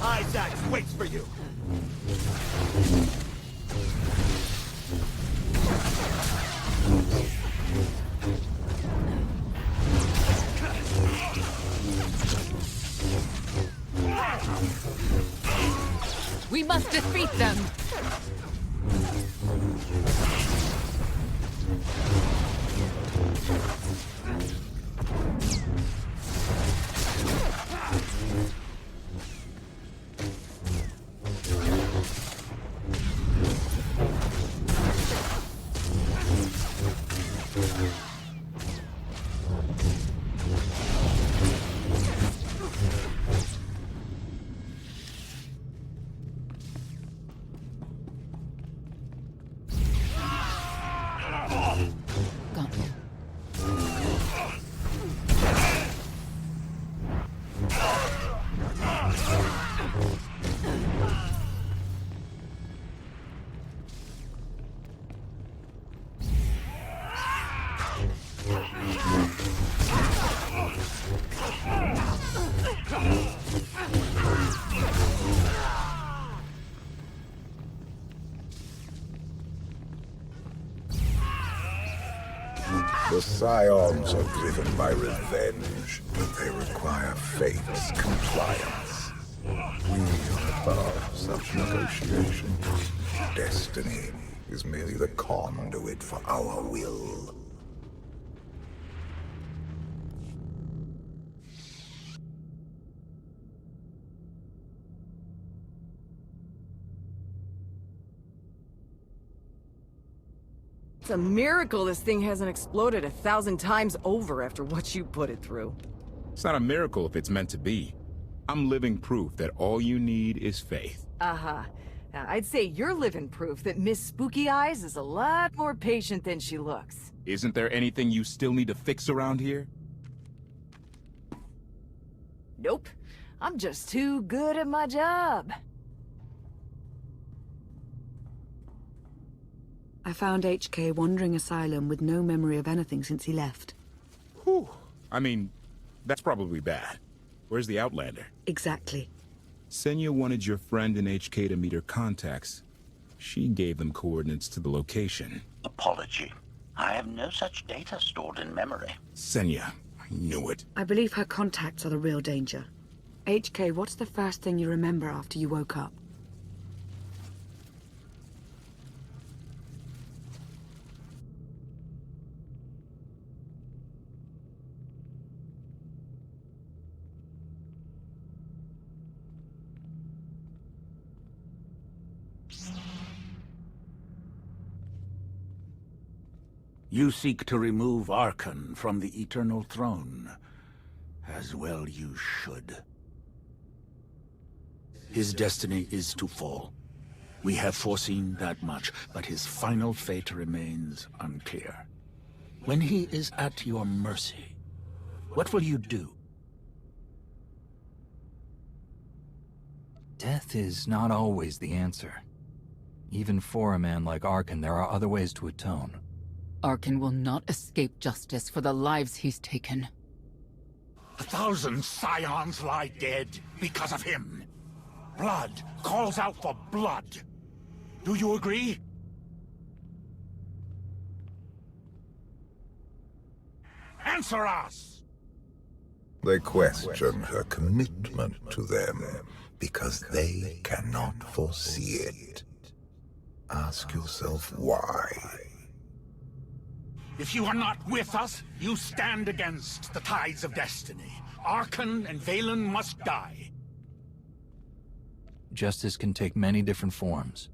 O: Isaac waits for you!
N: We must defeat them!
C: The Scions are driven by revenge, but they require fate's compliance. We are above such negotiations. Destiny is merely the conduit for our will.
T: It's a miracle this thing hasn't exploded 1,000 times over after what you put it through.
E: It's not a miracle if it's meant to be. I'm living proof that all you need is faith.
T: Uh-huh. I'd say you're living proof that Miss Spooky Eyes is a lot more patient than she looks.
E: Isn't there anything you still need to fix around here?
T: Nope. I'm just too good at my job.
A: I found HK wandering asylum with no memory of anything since he left.
E: Whew. I mean, that's probably bad. Where's the Outlander?
A: Exactly.
E: Senya wanted your friend in HK to meet her contacts. She gave them coordinates to the location.
I: Apology. I have no such data stored in memory.
E: Senya, I knew it.
A: I believe her contacts are the real danger. HK, what's the first thing you remember after you woke up?
K: You seek to remove Archon from the Eternal Throne. As well you should. His destiny is to fall. We have foreseen that much, but his final fate remains unclear. When he is at your mercy, what will you do?
F: Death is not always the answer. Even for a man like Arkan, there are other ways to atone.
N: Arkan will not escape justice for the lives he's taken.
K: 1,000 scions lie dead because of him. Blood calls out for blood. Do you agree? Answer us!
C: They question her commitment to them because they cannot foresee it. Ask yourself why.
K: If you are not with us, you stand against the tides of destiny. Arkan and Valen must die.
F: Justice can take many different forms.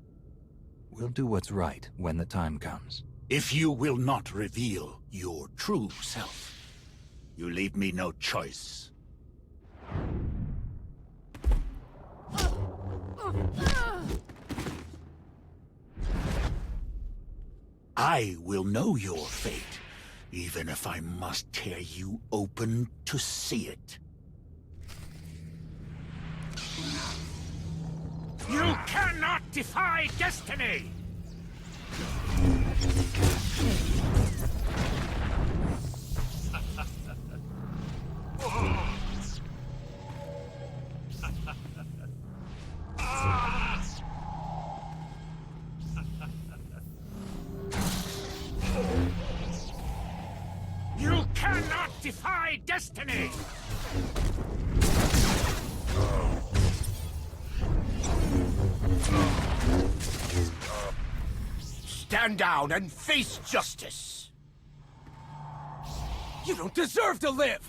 F: We'll do what's right when the time comes.
K: If you will not reveal your true self, you leave me no choice. I will know your fate, even if I must tear you open to see it. You cannot defy destiny! You cannot defy destiny!
O: Stand down and face justice! You don't deserve to live!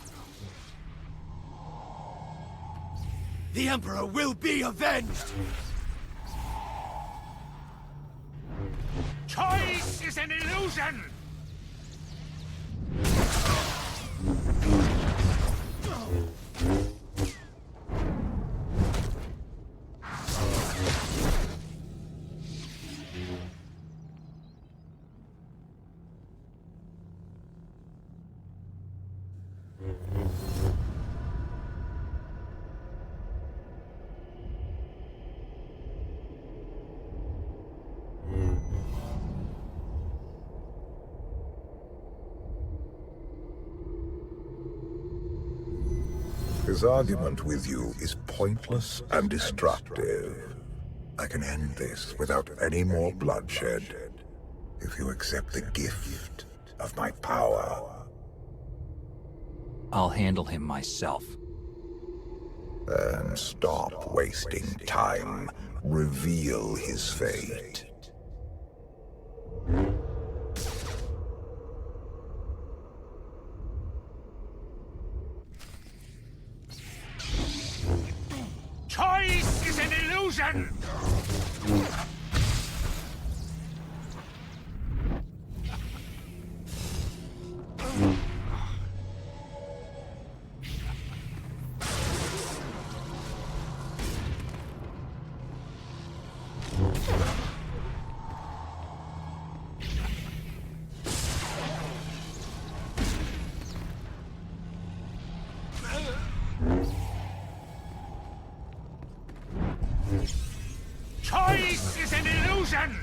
O: The Emperor will be avenged!
K: Choice is an illusion!
C: His argument with you is pointless and destructive. I can end this without any more bloodshed, if you accept the gift of my power.
F: I'll handle him myself.
C: Then stop wasting time. Reveal his fate.
K: Choice is an illusion! Choice is an illusion!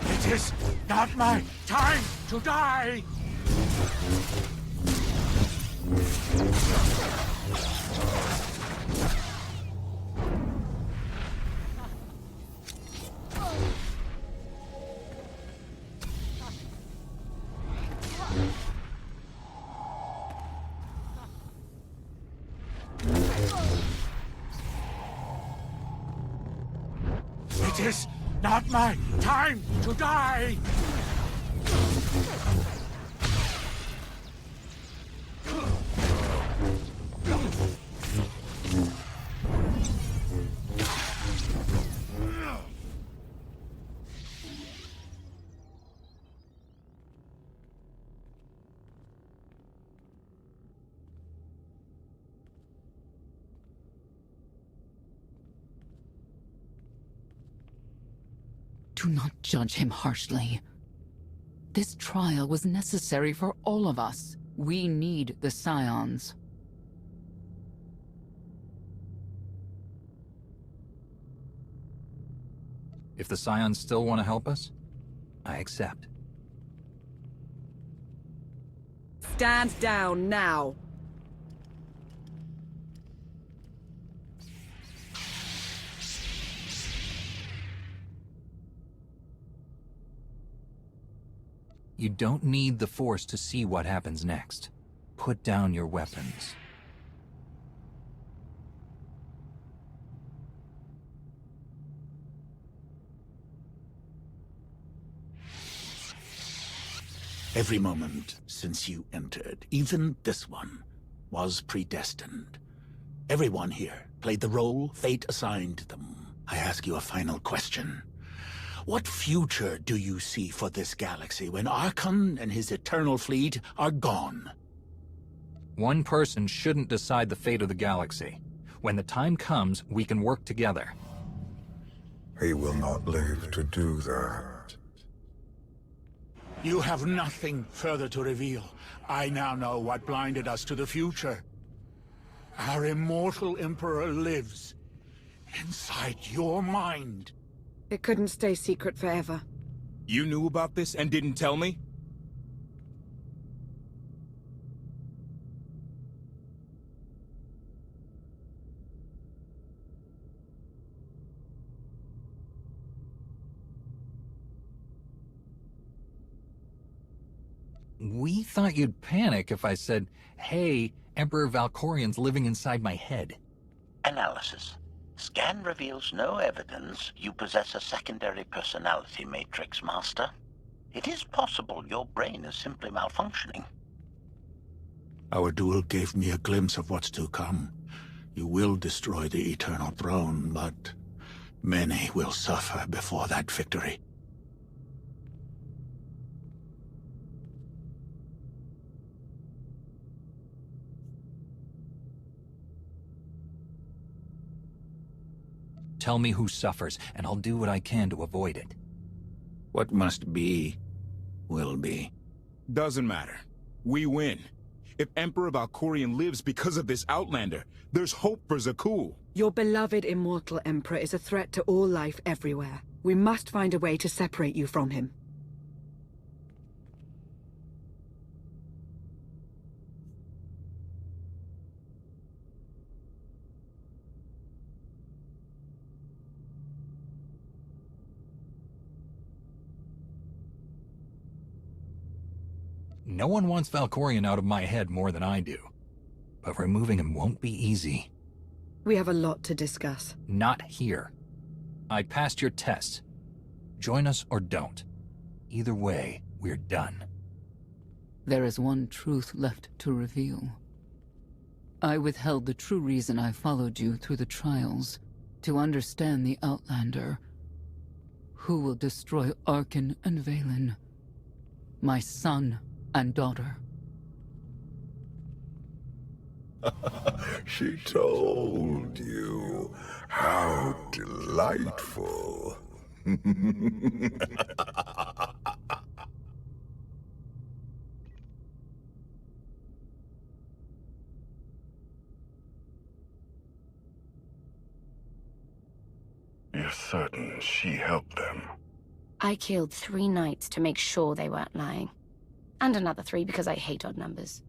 K: It is not my time to die! It is not my time to die!
N: Do not judge him harshly. This trial was necessary for all of us. We need the Scions.
F: If the Scions still want to help us, I accept.
A: Stand down now.
F: You don't need the Force to see what happens next. Put down your weapons.
K: Every moment since you entered, even this one, was predestined. Everyone here played the role fate assigned them. I ask you a final question. What future do you see for this galaxy when Archon and his eternal fleet are gone?
F: One person shouldn't decide the fate of the galaxy. When the time comes, we can work together.
C: He will not live to do that.
K: You have nothing further to reveal. I now know what blinded us to the future. Our immortal Emperor lives inside your mind.
A: It couldn't stay secret forever.
E: You knew about this and didn't tell me?
F: We thought you'd panic if I said, hey, Emperor Valkorian's living inside my head.
I: Analysis. Scan reveals no evidence you possess a secondary personality matrix, Master. It is possible your brain is simply malfunctioning.
K: Our duel gave me a glimpse of what's to come. You will destroy the Eternal Throne, but many will suffer before that victory.
F: Tell me who suffers, and I'll do what I can to avoid it.
K: What must be, will be.
E: Doesn't matter. We win. If Emperor Valkorian lives because of this Outlander, there's hope for Zakul.
A: Your beloved immortal Emperor is a threat to all life everywhere. We must find a way to separate you from him.
F: No one wants Valkorian out of my head more than I do. But removing him won't be easy.
A: We have a lot to discuss.
F: Not here. I passed your test. Join us or don't. Either way, we're done.
N: There is one truth left to reveal. I withheld the true reason I followed you through the trials, to understand the Outlander. Who will destroy Arkin and Valen? My son and daughter.
C: She told you. How delightful.
J: You're certain she helped them?
W: I killed 3 knights to make sure they weren't lying. And another 3 because I hate odd numbers.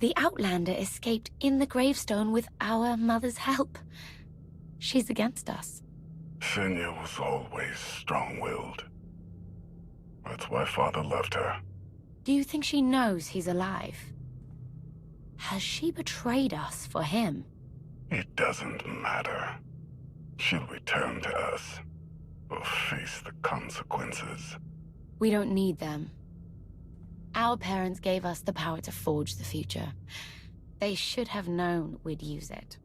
W: The Outlander escaped in the gravestone with our mother's help. She's against us.
J: Senya was always strong-willed. That's why Father loved her.
W: Do you think she knows he's alive? Has she betrayed us for him?
J: It doesn't matter. She'll return to us, or face the consequences.
W: We don't need them. Our parents gave us the power to forge the future. They should have known we'd use it.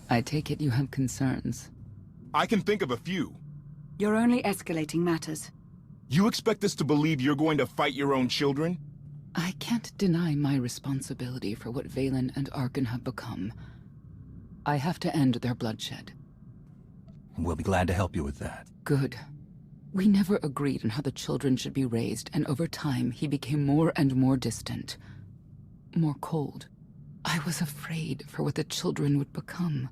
N: I take it you have concerns.
E: I can think of a few.
A: You're only escalating matters.
E: You expect us to believe you're going to fight your own children?
N: I can't deny my responsibility for what Valen and Arkan have become. I have to end their bloodshed.
F: We'll be glad to help you with that.
N: Good. We never agreed on how the children should be raised, and over time he became more and more distant. More cold. I was afraid for what the children would become.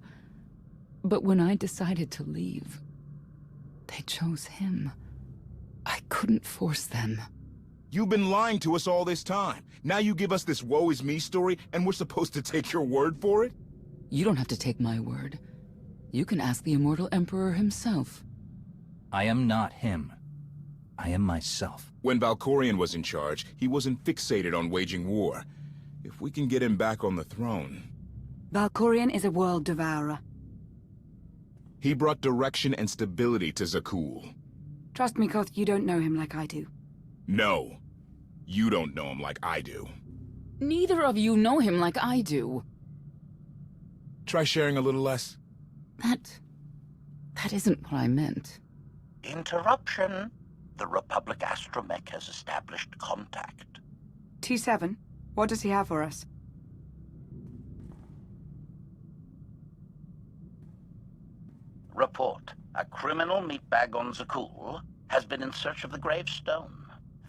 N: But when I decided to leave, they chose him. I couldn't force them.
E: You've been lying to us all this time. Now you give us this woe is me story, and we're supposed to take your word for it?
N: You don't have to take my word. You can ask the Immortal Emperor himself.
F: I am not him. I am myself.
E: When Valkorion was in charge, he wasn't fixated on waging war. If we can get him back on the throne...
A: Valkorion is a world devourer.
E: He brought direction and stability to Zakul.
A: Trust me, Koth, you don't know him like I do.
E: No. You don't know him like I do.
N: Neither of you know him like I do.
E: Try sharing a little less.
N: That isn't what I meant.
I: Interruption. The Republic astromech has established contact.
A: T7, what does he have for us?
I: Report. A criminal meatbag on Zakul has been in search of the gravestone.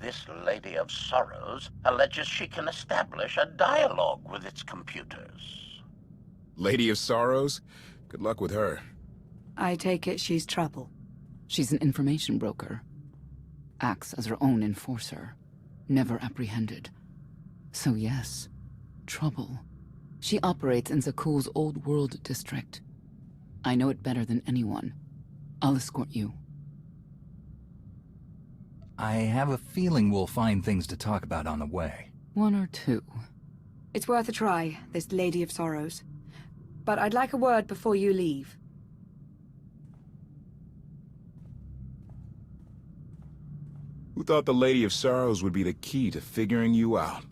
I: This Lady of Sorrows alleges she can establish a dialogue with its computers.
E: Lady of Sorrows? Good luck with her.
A: I take it she's trouble.
N: She's an information broker. Acts as her own enforcer. Never apprehended. So yes, trouble. She operates in Zakul's Old World district. I know it better than anyone. I'll escort you.
F: I have a feeling we'll find things to talk about on the way.
N: One or two.
A: It's worth a try, this Lady of Sorrows. But I'd like a word before you leave.
E: Who thought the Lady of Sorrows would be the key to figuring you out?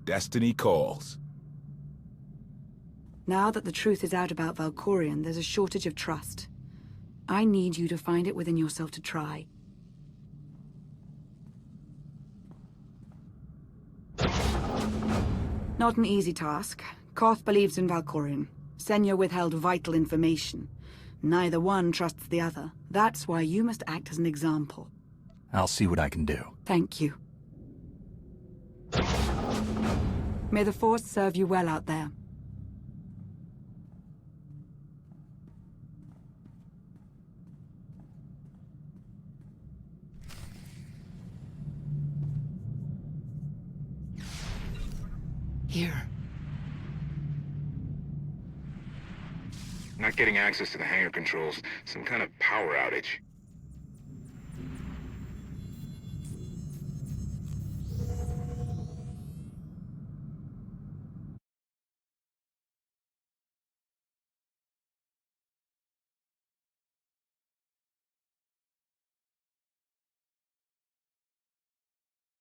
E: Destiny calls.
A: Now that the truth is out about Valkorion, there's a shortage of trust. I need you to find it within yourself to try. Not an easy task. Koth believes in Valkorion. Senya withheld vital information. Neither one trusts the other. That's why you must act as an example.
F: I'll see what I can do.
A: Thank you. May the Force serve you well out there.
N: Here.
H: Not getting access to the hangar controls. Some kind of power outage.